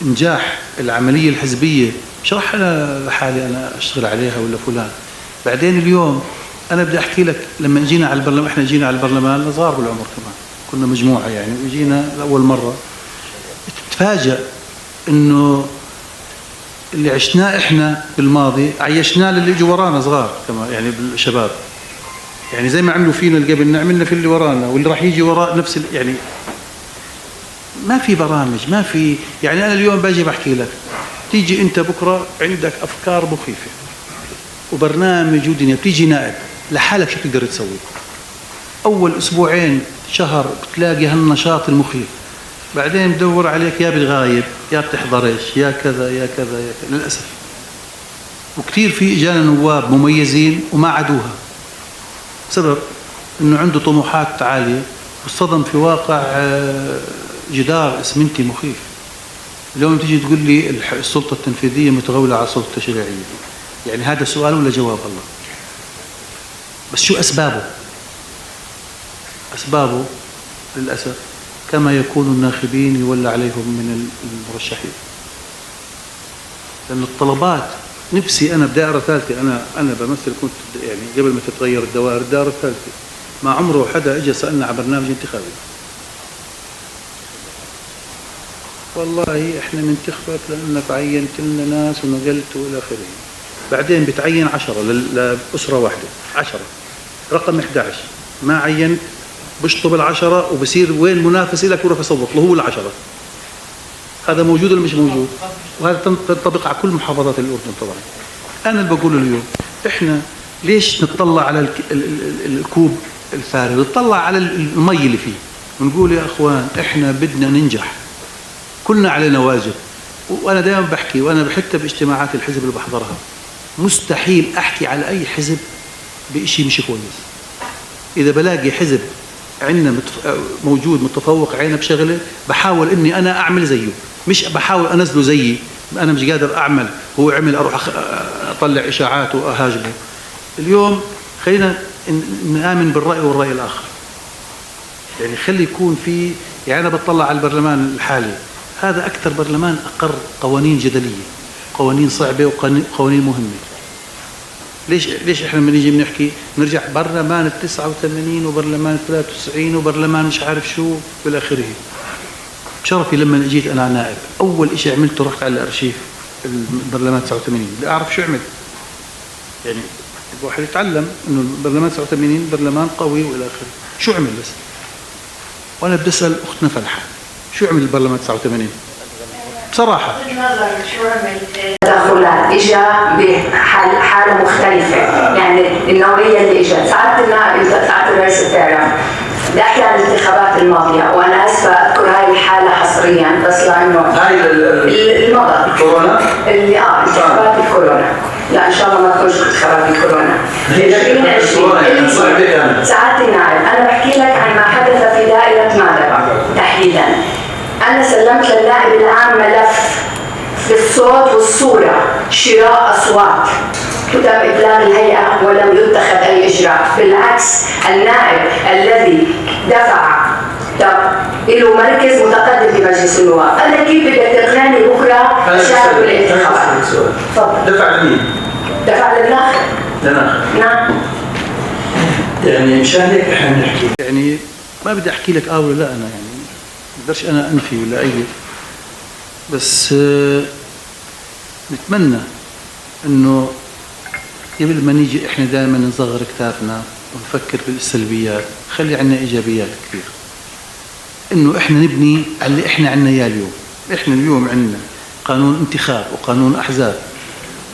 S1: إنجاح العملية الحزبية مش راح أنا لحالي أنا أشتغل عليها ولا فلان. بعدين اليوم أنا بدي أحكي لك لما جينا على البرلمان، إحنا جينا على البرلمان صغار بالعمر كمان، كنا مجموعة يعني، وجينا لأول مرة تتفاجأ إنه اللي عشناه إحنا بالماضي عيشناه للي يجوا ورانا صغار كمان، يعني بالشباب، يعني زي ما عملوا فينا اللي قبلنا عملنا في اللي ورانا واللي راح يجي وراء نفس يعني ما في برامج، ما في يعني. أنا اليوم باجي بحكي لك، تيجي أنت بكرة عندك أفكار مخيفة وبرنامج ودنيا، بتيجي نائب لحالك شو تقدر تسوي؟ أول أسبوعين شهر بتلاقي هالنشاط المخيف، بعدين بدور عليك يا بالغايب يا بتحضرش يا كذا يا كذا يا كذا للأسف. وكثير في إجانا نواب مميزين وما عدوها بسبب إنه عنده طموحات عالية والصدم في واقع جدار اسمنتي مخيف. اليوم تيجي تقول لي السلطة التنفيذية متغولة على السلطة التشريعية، يعني هذا سؤال ولا جواب؟ الله. بس شو أسبابه؟ أسبابه للأسف كما يكون الناخبين يولى عليهم من المرشحين، لأن الطلبات نفسي أنا بدائرة ثالثة، أنا بمثل كنت يعني قبل ما تتغير الدوائر الدائرة الثالثة، ما عمره حدا اجى سألنا على برنامج انتخابي. والله احنا ننتخبك لانك عينت لنا ناس ونقلت والى اخره. بعدين بتعين 10 لأسرة واحدة، 10 رقم 11 ما عينت بشطب ال10 وبصير وين منافس لك يروح يصوت له هو ال10. هذا موجود ولا مش موجود؟ وهذا تنطبق على كل محافظات الأردن طبعا. أنا اللي بقوله اليوم احنا ليش نطلع على الكوب الفارغ، نطلع على المي اللي فيه ونقول يا اخوان احنا بدنا ننجح، كلنا علينا واجب. وانا دائما بحكي وانا حتى باجتماعات الحزب اللي بحضرها مستحيل احكي على اي حزب بشيء مش كويس. اذا بلاقي حزب عندنا موجود متفوق عينه بشغله بحاول اني انا اعمل زيه، مش بحاول انزله زيي. انا مش قادر اعمل هو عمل اروح اطلع اشاعات واهاجمه. اليوم خلينا نآمن بالرأي والرأي الآخر. يعني خلي يكون في، يعني أنا بطلع على البرلمان الحالي، هذا أكثر برلمان أقر قوانين جدلية، قوانين صعبة وقوانين مهمة. ليش إحنا لما نيجي بنحكي نرجع برلمان 89 وبرلمان 93 وبرلمان مش عارف شو إلى آخره. بشرفي لما جيت أنا نائب، أول إشي عملته رحت على الأرشيف البرلمان 89 بدي أعرف شو عمل. يعني الواحد يتعلم إنه البرلمان 89 برلمان قوي وإلى آخره، شو عمل بس. وأنا بدي أسأل أختنا فلحة شو عمل البرلمان 89 بصراحة؟
S7: شو عمل؟ تدخلات اجى بحالة مختلفة، يعني النوعية اللي اجت. سعادة النائب انت سعادة الرئيس بتعرف بدي احكي عن الانتخابات الماضية، وانا اسفة اذكر هاي الحالة حصريا بس لانه
S3: هاي
S7: الماضي
S3: الكورونا
S7: اللي انتخابات الكورونا. لا ان شاء الله ما تكونش انتخابات الكورونا. سعادة النائب انا بحكي لك عن ما حدث في دائرة مادبا تحديدا. أنا سلمت للنائب العام ملف بالصوت والصورة شراء أصوات، تم إبلاغ الهيئة ولم يتخذ أي إجراء. بالعكس النائب الذي دفع له مركز متقدم في مجلس النواب، أنا كيف بدك تقنعني بكرة شارك بالانتخابات؟ تفضل.
S3: دفع لمين؟
S7: دفع للناخب. نعم.
S3: يعني مشان هيك احنا بنحكي،
S1: يعني ما بدي أحكي لك ولا لا، أنا يعني بقدرش أنا أنفي ولا أيد، بس نتمنى إنه قبل ما نيجي إحنا دائما نصغر كتافنا ونفكر بالسلبيات، خلي عنا إيجابيات كثير. إنه إحنا نبني على اللي إحنا عنا إياه اليوم. إحنا اليوم عنا قانون انتخاب وقانون أحزاب،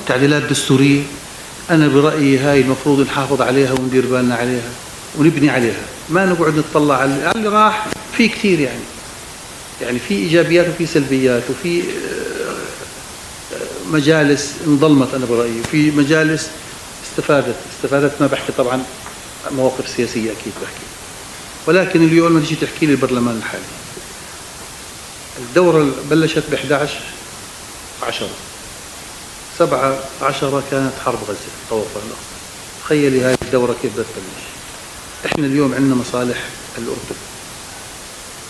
S1: تعديلات دستورية. أنا برأيي هاي المفروض نحافظ عليها وندير بالنا عليها ونبني عليها، ما نقعد نطلع على اللي راح. في كثير يعني في إيجابيات وفي سلبيات، وفي مجالس انظلمت أنا برأيي، وفي مجالس استفادت. ما بحكي طبعا مواقف سياسية أكيد بحكي، ولكن اليوم ما تيجي تحكي لي البرلمان الحالي، الدورة بلشت ب 11/10، 7/10 كانت حرب غزة طوفان الأقصى. تخيلي هاي الدورة كيف بدها تبلش. إحنا اليوم عندنا مصالح الأردن،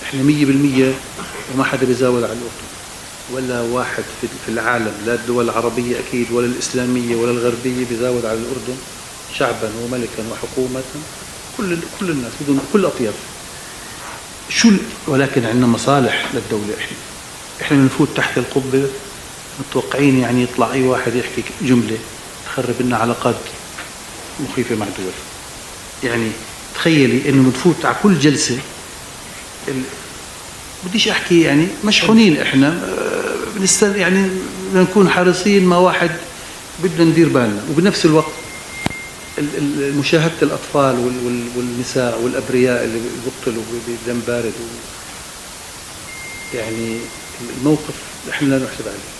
S1: إحنا 100% وما حدا بيزاول على الأردن، ولا واحد في العالم، لا الدول العربية أكيد ولا الإسلامية ولا الغربية بيزاول على الأردن شعبا وملكا وحكومة، كل الناس بدون كل أطياف. ولكن عندنا مصالح للدولة. إحنا بنفوت تحت القبة متوقعين يعني يطلع أي واحد يحكي جملة تخرب لنا علاقات مخيفة مع دول. يعني تخيلي إنه بنفوت على كل جلسة، بديش أحكي يعني مشحونين، إحنا يعني نكون حريصين ما واحد بدنا ندير بالنا، وبنفس الوقت مشاهدة الأطفال والنساء والأبرياء اللي بيقتلوا بدم بارد، يعني الموقف إحنا لا نحسب عليه.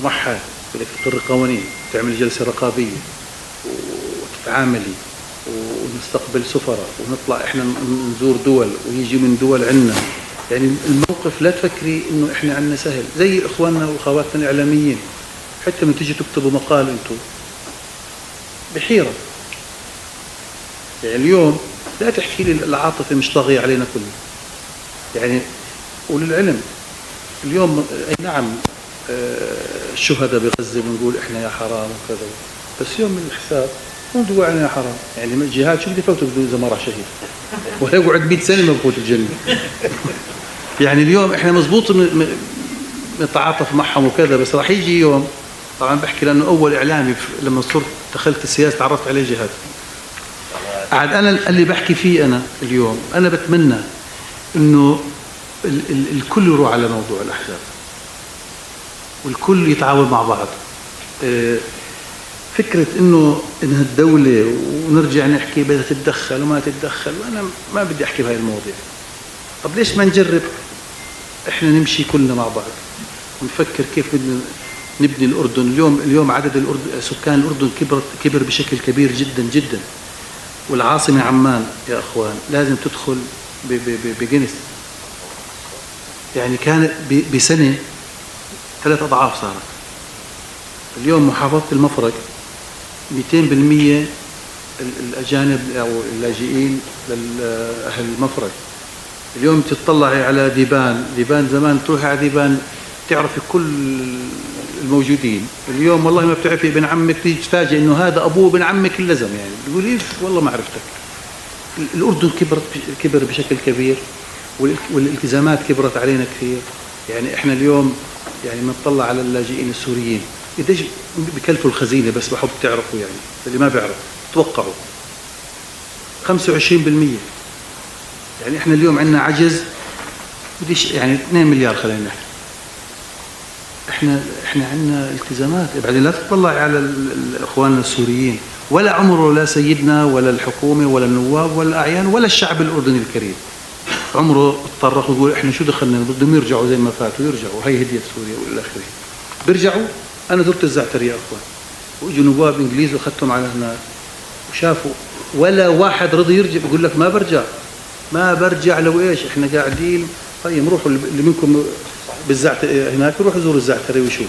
S1: ومع حال بدك تقر قوانين، تعمل جلسة رقابية وتتعاملي ونستقبل سفراء ونطلع إحنا نزور دول ويجي من دول عنا. يعني الموقف لا تفكري إنه إحنا عنا سهل، زي إخواننا وأخواتنا الإعلاميين، حتى من تيجي تكتبوا مقال أنتم بحيرة. يعني اليوم لا تحكي لي العاطفة مش طاغية علينا كلنا. يعني وللعلم اليوم أي نعم الشهداء بغزة بنقول إحنا يا حرام وكذا، بس يوم من الحساب مو دواعنا يا حرام. يعني من الجهاد شو بدي يفوتوا بدون إذا ما راح شهيد، ولا يقعد 100 سنة ما بفوت الجنة. يعني اليوم إحنا مزبوط نتعاطف معهم وكذا، بس راح يجي يوم، طبعا بحكي لأنه أول إعلامي لما صرت دخلت السياسة تعرفت عليه جهاد. عاد أنا اللي بحكي فيه أنا اليوم، أنا بتمنى إنه الكل يروح على موضوع الأحزاب والكل يتعاون مع بعض. فكرة إنه الدولة ونرجع نحكي بدها تتدخل وما تتدخل، وأنا ما بدي أحكي بهاي المواضيع. طب ليش ما نجرب إحنا نمشي كلنا مع بعض ونفكر كيف بدنا نبني الأردن. اليوم عدد سكان الأردن كبر بشكل كبير جدا جدا، والعاصمة عمان يا أخوان لازم تدخل بجنس. يعني كانت بسنة 3 أضعاف صارت. اليوم محافظة المفرق 200% الأجانب أو اللاجئين لأهل المفرق. اليوم تطلعي على ديبان زمان تروحي على ديبان تعرفي كل الموجودين. اليوم والله ما بتعرفي ابن عمك، تيجي تتفاجئ إنه هذا أبوه ابن عمك اللزم، يعني تقول إيه والله ما عرفتك. الأردن كبر بشكل كبير، والالتزامات كبرت علينا كثير. يعني إحنا اليوم يعني بنطلع على اللاجئين السوريين قديش بكلفوا الخزينة، بس بحب تعرفوا يعني اللي ما بيعرف توقعوا 25%. يعني إحنا اليوم عندنا عجز بديش يعني 2 مليار خلينا نحكي. إحنا عندنا التزامات. بعدين لا تطلع على إخواننا السوريين، ولا عمره لا سيدنا ولا الحكومة ولا النواب ولا الأعيان ولا الشعب الأردني الكريم عمره اضطرق ويقول إحنا شو دخلنا، بدهم يرجعوا زي ما فاتوا يرجعوا، هي هدية سوريا والى آخره. بيرجعوا. أنا زرت الزعتر يا أخوان، وإجوا نواب إنجليز وأخذتهم على هناك وشافوا، ولا واحد رضي يرجع. بيقول لك ما برجع لو إيش إحنا قاعدين. طيب روحوا اللي منكم بالزعتر هناك روحوا زوروا الزعتري وشوف.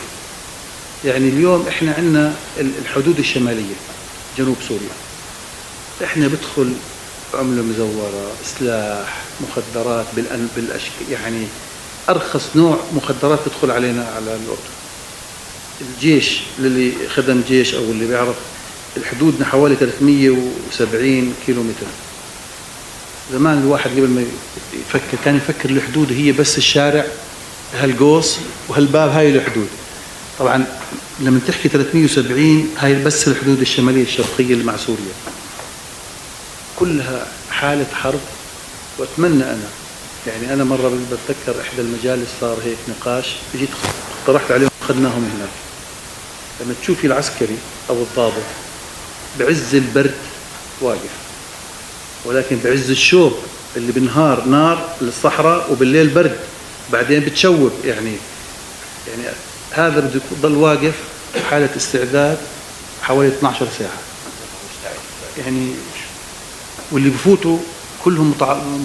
S1: يعني اليوم إحنا عندنا الحدود الشمالية جنوب سوريا، إحنا بدخل عملة مزورة، سلاح، مخدرات بالأشكال، يعني أرخص نوع مخدرات تدخل علينا على الأردن. الجيش اللي خدم جيش أو اللي بيعرف الحدودنا حوالي 370 كيلومتر. زمان الواحد قبل ما يفكر كان يفكر الحدود هي بس الشارع هالقوس وهالباب، هاي الحدود. طبعا لما تحكي 370 هاي بس الحدود الشمالية الشرقية اللي مع سوريا كلها حالة حرب. وأتمنى يعني أنا مرة بتذكر إحدى المجالس صار هيك نقاش، جيت اقترحت عليهم أخذناهم هناك. لما تشوفي العسكري أو الضابط بعز البرد واقف، ولكن بعز الشوب اللي بالنهار نار للصحراء وبالليل برد، بعدين بتشوب يعني هذا بده يضل واقف حالة استعداد حوالي 12 ساعة يعني. واللي بفوتوا كلهم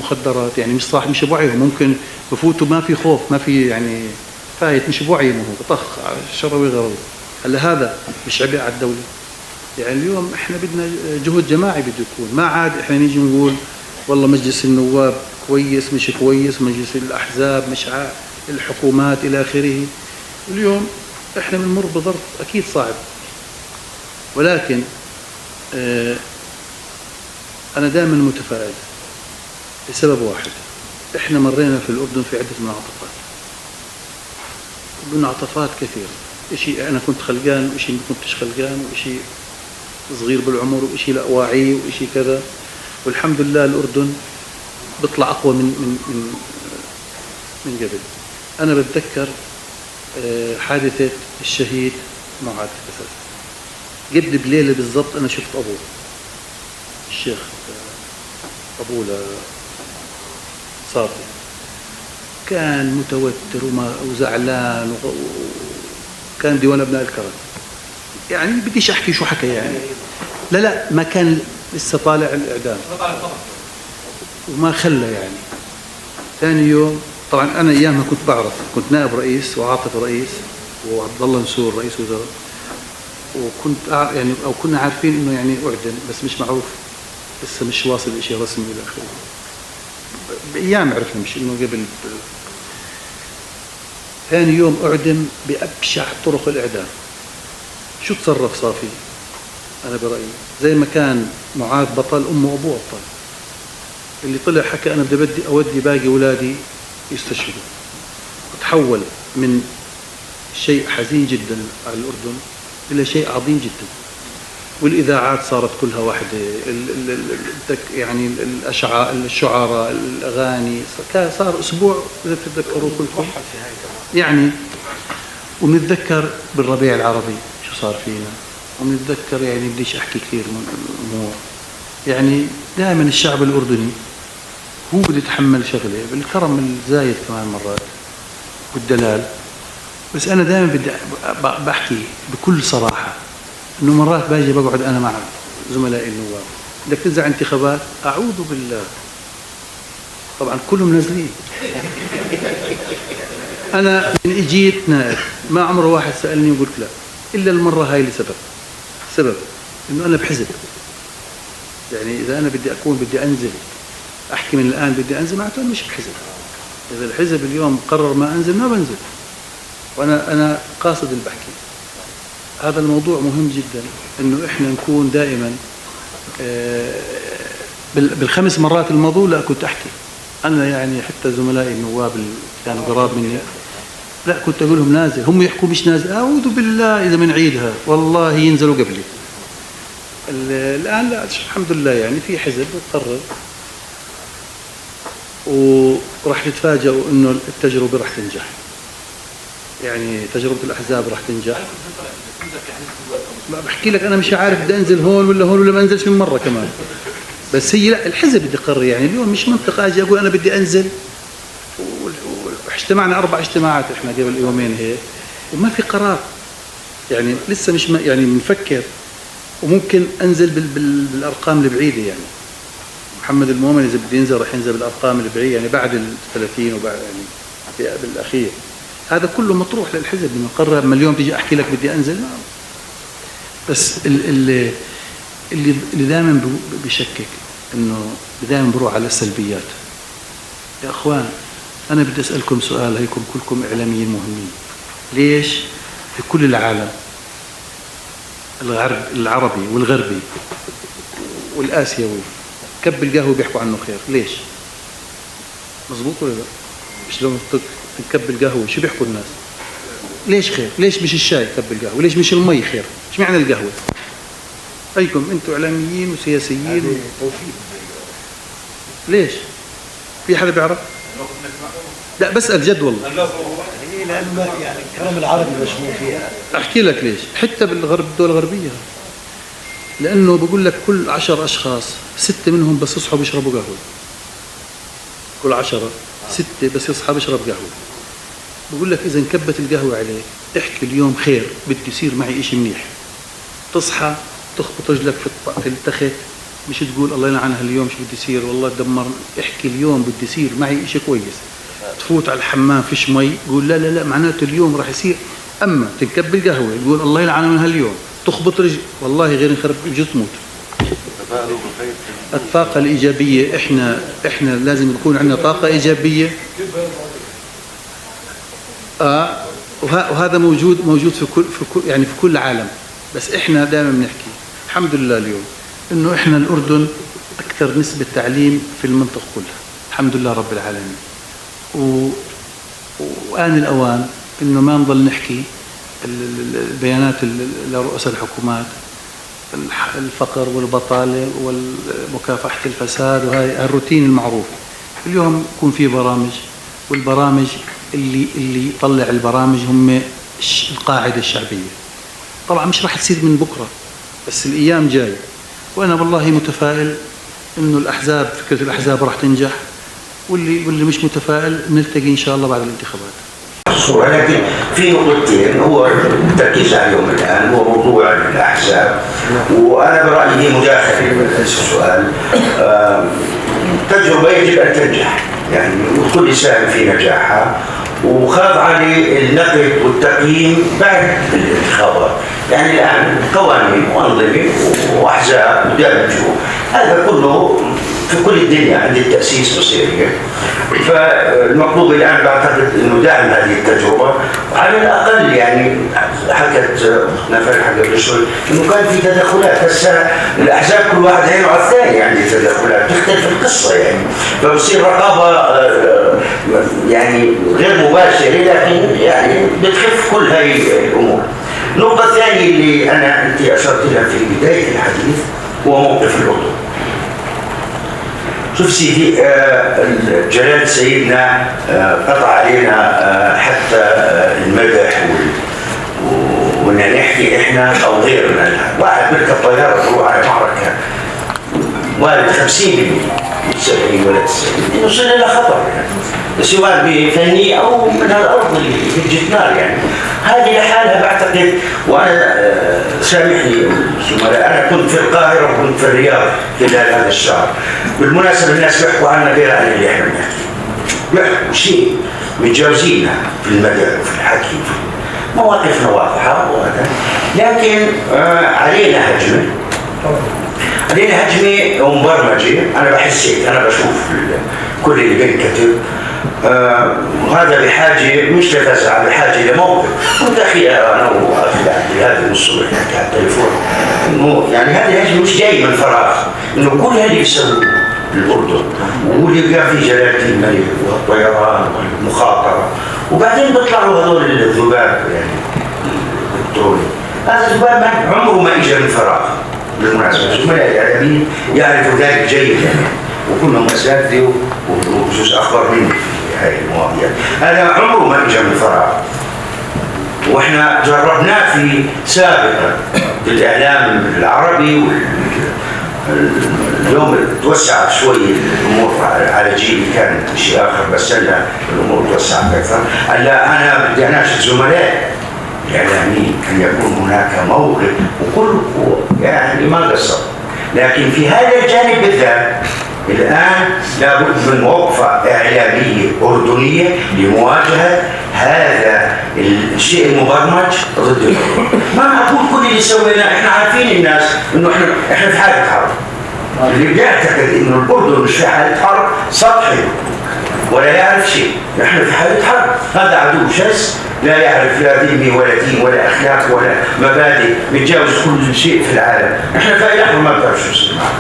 S1: مخدرات، يعني مش بوعيهم، ممكن بفوتوا ما في خوف، ما في يعني فايت، مش بوعي، هو بطخ شروي غروي. هلا هذا مش عبء على الدولة. يعني اليوم احنا بدنا جهد جماعي بده يكون، ما عاد احنا نيجي نقول والله مجلس النواب كويس مش كويس، مجلس الأحزاب مش الحكومات إلى آخره. اليوم احنا بنمر بظرف أكيد صعب، ولكن أنا دائما متفائل لسبب واحد. احنا مرينا في الأردن في عدة منعطفات كثيرة. إشي أنا كنت خلقان وإشي ما كنتش خلقان، وإشي صغير بالعمر وإشي لا واعي وإشي كذا. والحمد لله الأردن بيطلع أقوى من قبل. أنا بتذكر حادثة الشهيد معاذ أساس. قبل بليلة بالضبط أنا شفت أبوه الشيخ أبوه صافي، كان متوتر وزعلان وكان ديوان أبناء الكرم. يعني بديش أحكي شو حكى يعني، لا ما كان لسه طالع الإعدام وما خلى يعني. ثاني يوم طبعا أنا أيامها كنت بعرف، كنت نائب رئيس وعاطف رئيس وعبد الله نسور رئيس وزراء، وكنت يعني أو كنا عارفين إنه يعني أعدم، بس مش معروف لسه، مش واصل شيء رسمي إلى آخره. بأيام عرفنا، مش إنه قبل. ثاني يوم أعدم بأبشع طرق الإعدام. شو تصرف صافي؟ أنا برأيي زي ما كان معاذ بطل، أمه وأبوه أبطال. اللي طلع حكى أنا بدي أودي باقي أولادي يستشهدوا، وتحول من شيء حزين جدا على الأردن إلى شيء عظيم جدا. والإذاعات صارت كلها واحدة، يعني الشعراء، الأغاني، صار أسبوع إذا تتذكروا كلكم يعني. ونتذكر بالربيع العربي شو صار فينا، ونتذكر يعني بديش أحكي كثير من الأمور. يعني دائما الشعب الأردني هو بده يتحمل شغله بالكرم الزايد كمان مرات والدلال. بس أنا دائما بدي بحكي بكل صراحة إنه مرات باجي بقعد أنا مع زملائي النواب، بدك تنزع انتخابات، أعوذ بالله، طبعا كلهم نازلين. أنا من إجيت نائب ما عمره واحد سألني وقلت لا، إلا المرة هاي لسبب إنه أنا بحزب. يعني إذا أنا بدي أنزل أحكي من الآن بدي أنزل، معناته مش بحزب. إذا الحزب اليوم قرر ما أنزل ما بنزل، وأنا قاصد اللي بحكي. هذا الموضوع مهم جدا، إنه إحنا نكون دائما بالخمس مرات الماضية لا كنت أحكي أنا، يعني حتى زملائي النواب اللي كانوا قراب مني لا كنت أقول لهم نازل، هم يحكوا مش نازل، أعوذ بالله إذا من عيدها والله ينزلوا قبلي. الآن لا الحمد لله، يعني في حزب قرر، وراح تتفاجئوا إنه التجربة راح تنجح. يعني تجربة الأحزاب راح تنجح. بحكي لك أنا مش عارف بدي أنزل هون ولا ما أنزلش من مرة كمان، بس هي لا الحزب بدي يقرر. يعني اليوم مش منطق أجي أقول أنا بدي أنزل، واجتمعنا 4 اجتماعات إحنا قبل يومين هيك وما في قرار. يعني لسه مش يعني بنفكر، وممكن أنزل بالأرقام البعيدة. يعني محمد المؤمن إذا بدي ينزل راح ينزل بالأرقام البعيدة، يعني بعد 30 وبعد يعني بالأخير. هذا كله مطروح للحزب لما قرر. أما اليوم تيجي أحكي لك بدي أنزل، بس اللي دائما بيشكك إنه دائما بروح على السلبيات. يا أخوان أنا بدي أسألكم سؤال، هيكم كلكم إعلاميين مهمين. ليش في كل العالم العربي والغربي والآسيوي كب القهوة بيحكوا عنه خير؟ ليش؟ مزبوط ولا لا؟ مش لو تكب القهوة شو بيحكوا الناس؟ ليش خير؟ ليش مش الشاي كب القهوة؟ ليش مش المي خير؟ ايش معنى القهوة؟ أيكم أنتم إعلاميين وسياسيين ليش؟ في حدا بيعرف؟ لا بسأل جد والله.
S3: لأنه يعني الكلام العربي مشهور فيها.
S1: أحكي لك ليش. حتى بالغرب الدول الغربية، لأنه بقول لك كل 10 أشخاص 6 منهم بس يصحوا بيشربوا قهوة. كل 10 6 بس يصحى بيشرب قهوة. بقول لك إذا انكبت القهوة عليك احكي اليوم خير بدي يصير معي إشي منيح. تصحى تخبط رجلك في التخت، مش تقول الله يلعنها اليوم شو بدي يصير والله دمر. احكي اليوم بدي يصير معي إشي كويس. تفوت على الحمام فيش مي، قول لا لا لا معناته اليوم راح يصير. أما تنكب القهوة تقول الله يلعنها من هاليوم، تخبط رجل والله غير نخرب بجوز تموت. الطاقة الإيجابية إحنا لازم يكون عندنا طاقة إيجابية. وهذا موجود في كل العالم. بس إحنا دائما بنحكي الحمد لله اليوم إنه إحنا الأردن أكثر نسبة تعليم في المنطقة كلها الحمد لله رب العالمين. وآن الأوان إنه ما نضل نحكي البيانات لرؤساء الحكومات، الفقر والبطالة والمكافحة الفساد وهاي الروتين المعروف. اليوم يكون في برامج، والبرامج اللي يطلع البرامج هم القاعدة الشعبية. طبعا مش راح تصير من بكرة، بس الأيام جاية، وأنا والله متفائل إنه فكرة الأحزاب راح تنجح، واللي مش متفائل نلتقي إن شاء الله بعد الانتخابات.
S8: لكن في نقطتين هو التركيز عليهم الآن هو موضوع الأحزاب، وأنا برأيي مداخلة في السؤال. تجربة يجب أن تنجح، يعني الكل يساهم في نجاحها، وخاضعة للنقد والتقييم بعد الانتخابات. يعني الآن قوانين وأنظمة وأحزاب ودمجوا، هذا كله في كل الدنيا عند التأسيس بصيرية. فالمطلوب الآن بعتقد أنه دعم هذه التجربة على الأقل. يعني حكت نفر قبل شوي أنه كان في تدخلات، هسه الأحزاب كل واحد عينه على الثاني، يعني تدخلات تختلف القصة، يعني فبصير رقابة يعني غير مباشرة، لكن يعني بتخف كل هاي الأمور. النقطة الثانية اللي أنت أشرت لها في بداية الحديث هو موقف الأردن. شوف سيدي، جلالة سيدنا قطع علينا حتى المدح وإن نحكي إحنا أو غيرنا. واحد بيركب طيارة تروح على معركة وارد 50% 70 ولا 90 إنه صار لها خطر، يعني سواء بفني أو من الأرض اللي بتجي نار. يعني هذه لحالها بعتقد. وأنا سامحني أنا كنت في القاهرة وكنت في الرياض خلال هذا الشهر. بالمناسبة الناس بيحكوا عنا غير عن اللي احنا بنحكي، بيحكوا شيء متجاوزينا في المدى وفي الحكي، مواقفنا واضحة وهذا، لكن علينا هجمة هذه الهجمة مبرمجة، أنا بحس هيك، أنا بشوف كل اللي بينكتب هذا بحاجة مش لفزع، بحاجة لموقف. كنت أخي أنا وأخي عبد هذه من الصبح نحكي على التليفون إنه يعني هذه الهجمة مش جاي من فراغ، إنه كل اللي بيسووه الأردن واللي بقى في جلالة الملك والطيران والمخاطرة، وبعدين بيطلعوا هذول الذباب يعني الإلكتروني. هذا الذباب عمره ما إجا من فراغ. بالمناسبة الزملاء الإعلاميين يعرفوا ذلك جيدا، وكلهم أساتذة وجزء أخبر مني في هذه المواضيع. هذا عمره ما إجا من فراغ، وإحنا جربناه في سابقا في الإعلام العربي. اليوم توسعت شوي الامور على جيل كان شيء اخر، بس هلا الامور توسعت اكثر. هلا انا بدي اناشد زملاء الاعلاميين ان يكون هناك موقف، وكل يعني ما قصر، لكن في هذا الجانب بالذات الان لابد من وقفه اعلاميه اردنيه لمواجهه هذا الشيء المبرمج ضد الأردن. ما اقول كل اللي سويناه، احنا عارفين الناس انه احنا في حاله حرب. اللي بيعتقد انه الاردن مش في حاله حرب سطحي ولا يعرف شيء. نحن في حاله حرب، هذا عدو شرس لا يعرف لا ذمه ولا دين ولا اخلاق ولا مبادئ، بيتجاوز كل شيء في العالم. احنا في اي لحظه ما بنعرف شو بصير معنا.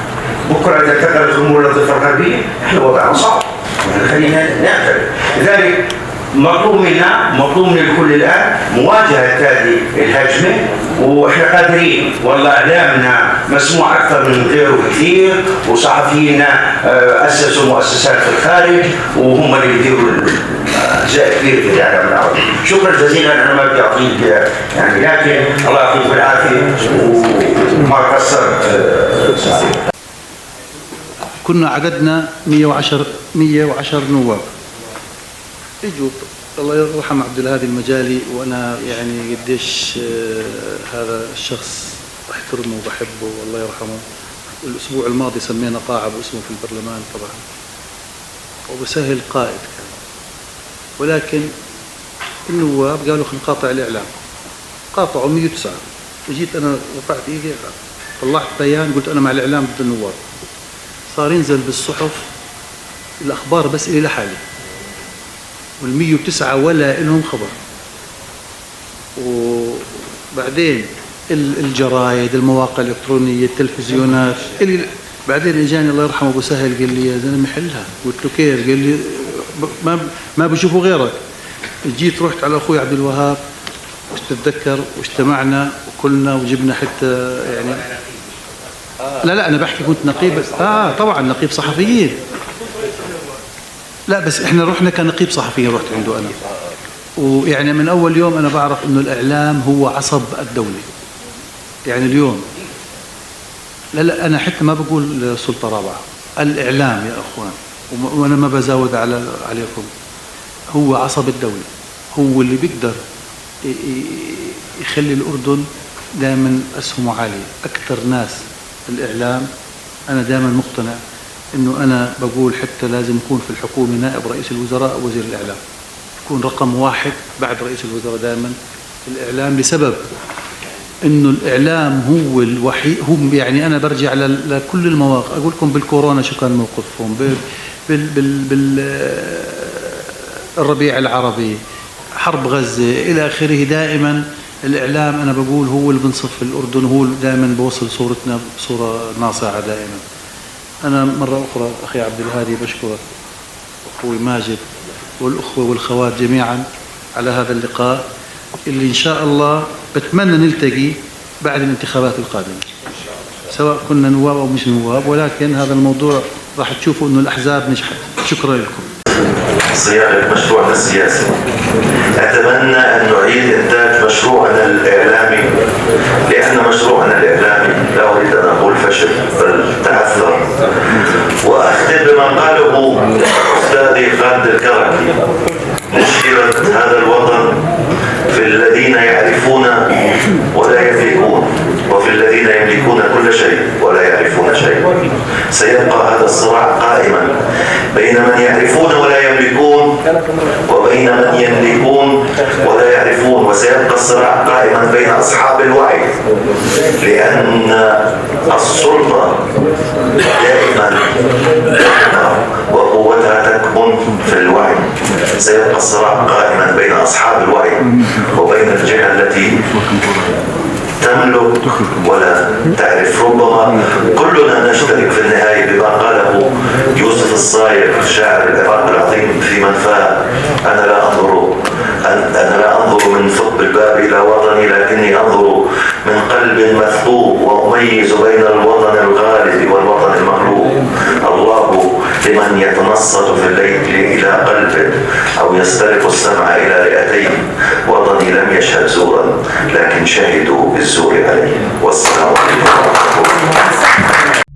S8: بكره اذا كثرت الامور للضفه الغربيه احنا وضعنا صعب، يعني خلينا نعترف. لذلك مطلوب من الكل الان مواجهه هذه الهجمه، واحنا قادرين. والله اعلامنا مسموع اكثر من غيره بكثير، وصحفينا اسسوا مؤسسات في الخارج وهم اللي بيديروا اجزاء كبيره في الاعلام العربي. شكرا جزيلا، انا ما بدي اعطيك يعني، لكن الله يعطيك العافيه وما قصرت.
S1: كنا عددنا 110 نواب. اجوا الله يرحم عبد الهادي المجالي، وانا يعني قديش هذا الشخص بحترمه وبحبه والله يرحمه. الاسبوع الماضي سمينا قاعه باسمه في البرلمان طبعا، وبسهل قائد كان، ولكن النواب قالوا خلينا نقاطع الاعلام. قاطعوا 109. وجيت انا رفعت ايدي طلعت بيان قلت انا مع الاعلام ضد النواب. صار ينزل بالصحف الاخبار بس الي لحالي، وال109 ولا لهم خبر. وبعدين الجرايد، المواقع الالكترونيه، التلفزيونات بعدين اجاني الله يرحمه ابو سهل قال لي يا زلمه حلها. قلت له كيف؟ قال لي ما بشوفوا غيرك. جيت رحت على اخوي عبد الوهاب تتذكر، واجتمعنا وكلنا وجبنا حتى يعني لا انا بحكي كنت نقيب طبعا نقيب صحفيين. لا بس احنا رحنا كنقيب صحفيين، رحت عنده انا، ويعني من اول يوم انا بعرف انه الاعلام هو عصب الدوله. يعني اليوم لا انا حتى ما بقول سلطه رابعه، الاعلام يا اخوان، وانا ما بزاود عليكم، هو عصب الدوله، هو اللي بيقدر يخلي الاردن دائما اسهمه عاليه. اكثر ناس الاعلام، انا دائما مقتنع انه انا بقول حتى لازم يكون في الحكومه نائب رئيس الوزراء وزير الاعلام، يكون رقم واحد بعد رئيس الوزراء دائما الاعلام، لسبب انه الاعلام هو الوحيد. هم يعني انا برجع لكل المواقف، اقول لكم بالكورونا شو كان موقفهم، بالربيع العربي، حرب غزه الى اخره. دائما الاعلام انا بقول هو اللي بنصف الاردن، هو دائما بوصل صورتنا بصوره ناصعه دائما. أنا مرة أخرى أخي عبد الهادي بشكرك، أخوي ماجد والأخوة والخوات جميعا على هذا اللقاء اللي إن شاء الله بتمنى نلتقي بعد الانتخابات القادمة، سواء كنا نواب أو مش نواب، ولكن هذا الموضوع راح تشوفوا أنه الأحزاب نجحت. شكرا لكم.
S2: صياغة مشروعنا السياسي. أتمنى أن نعيد إنتاج مشروعنا الإعلامي، لأن مشروعنا الإعلامي لا أريد أن أقول فشل بل تعثر. وأختم بما قاله أستاذي خالد الكركي: مشكلة هذا الوطن في الذين يعرفون ولا يملكون، وفي الذين يملكون كل شيء ولا يعرفون شيء. سيبقى هذا الصراع قائما بين من يعرفون ولا يملكون وبين من يملكون ولا يعرفون. وسيبقى الصراع قائما بين أصحاب الوعي، لأن السلطة دائما وقوتها تكمن في الوعي. سيبقى الصراع قائما بين أصحاب الوعي وبين الجهة التي تملك ولا تعرف. ربما كلنا نشترك في النهاية بما قاله يوسف الصايغ شاعر العراق العظيم في منفاه: أنا لا أنظر من ثقب الباب إلى وطني، لكني أنظر من قلب مثقوب وأميز بين الوطن الغالب والوطن المغلوب. الله لمن يتنصت في الليل إلى قلب أو يسترق السمع إلى رئتين. وطني لم يشهد زورا، لكن شهدوا بالزور عليه. والسلام عليكم ورحمة الله.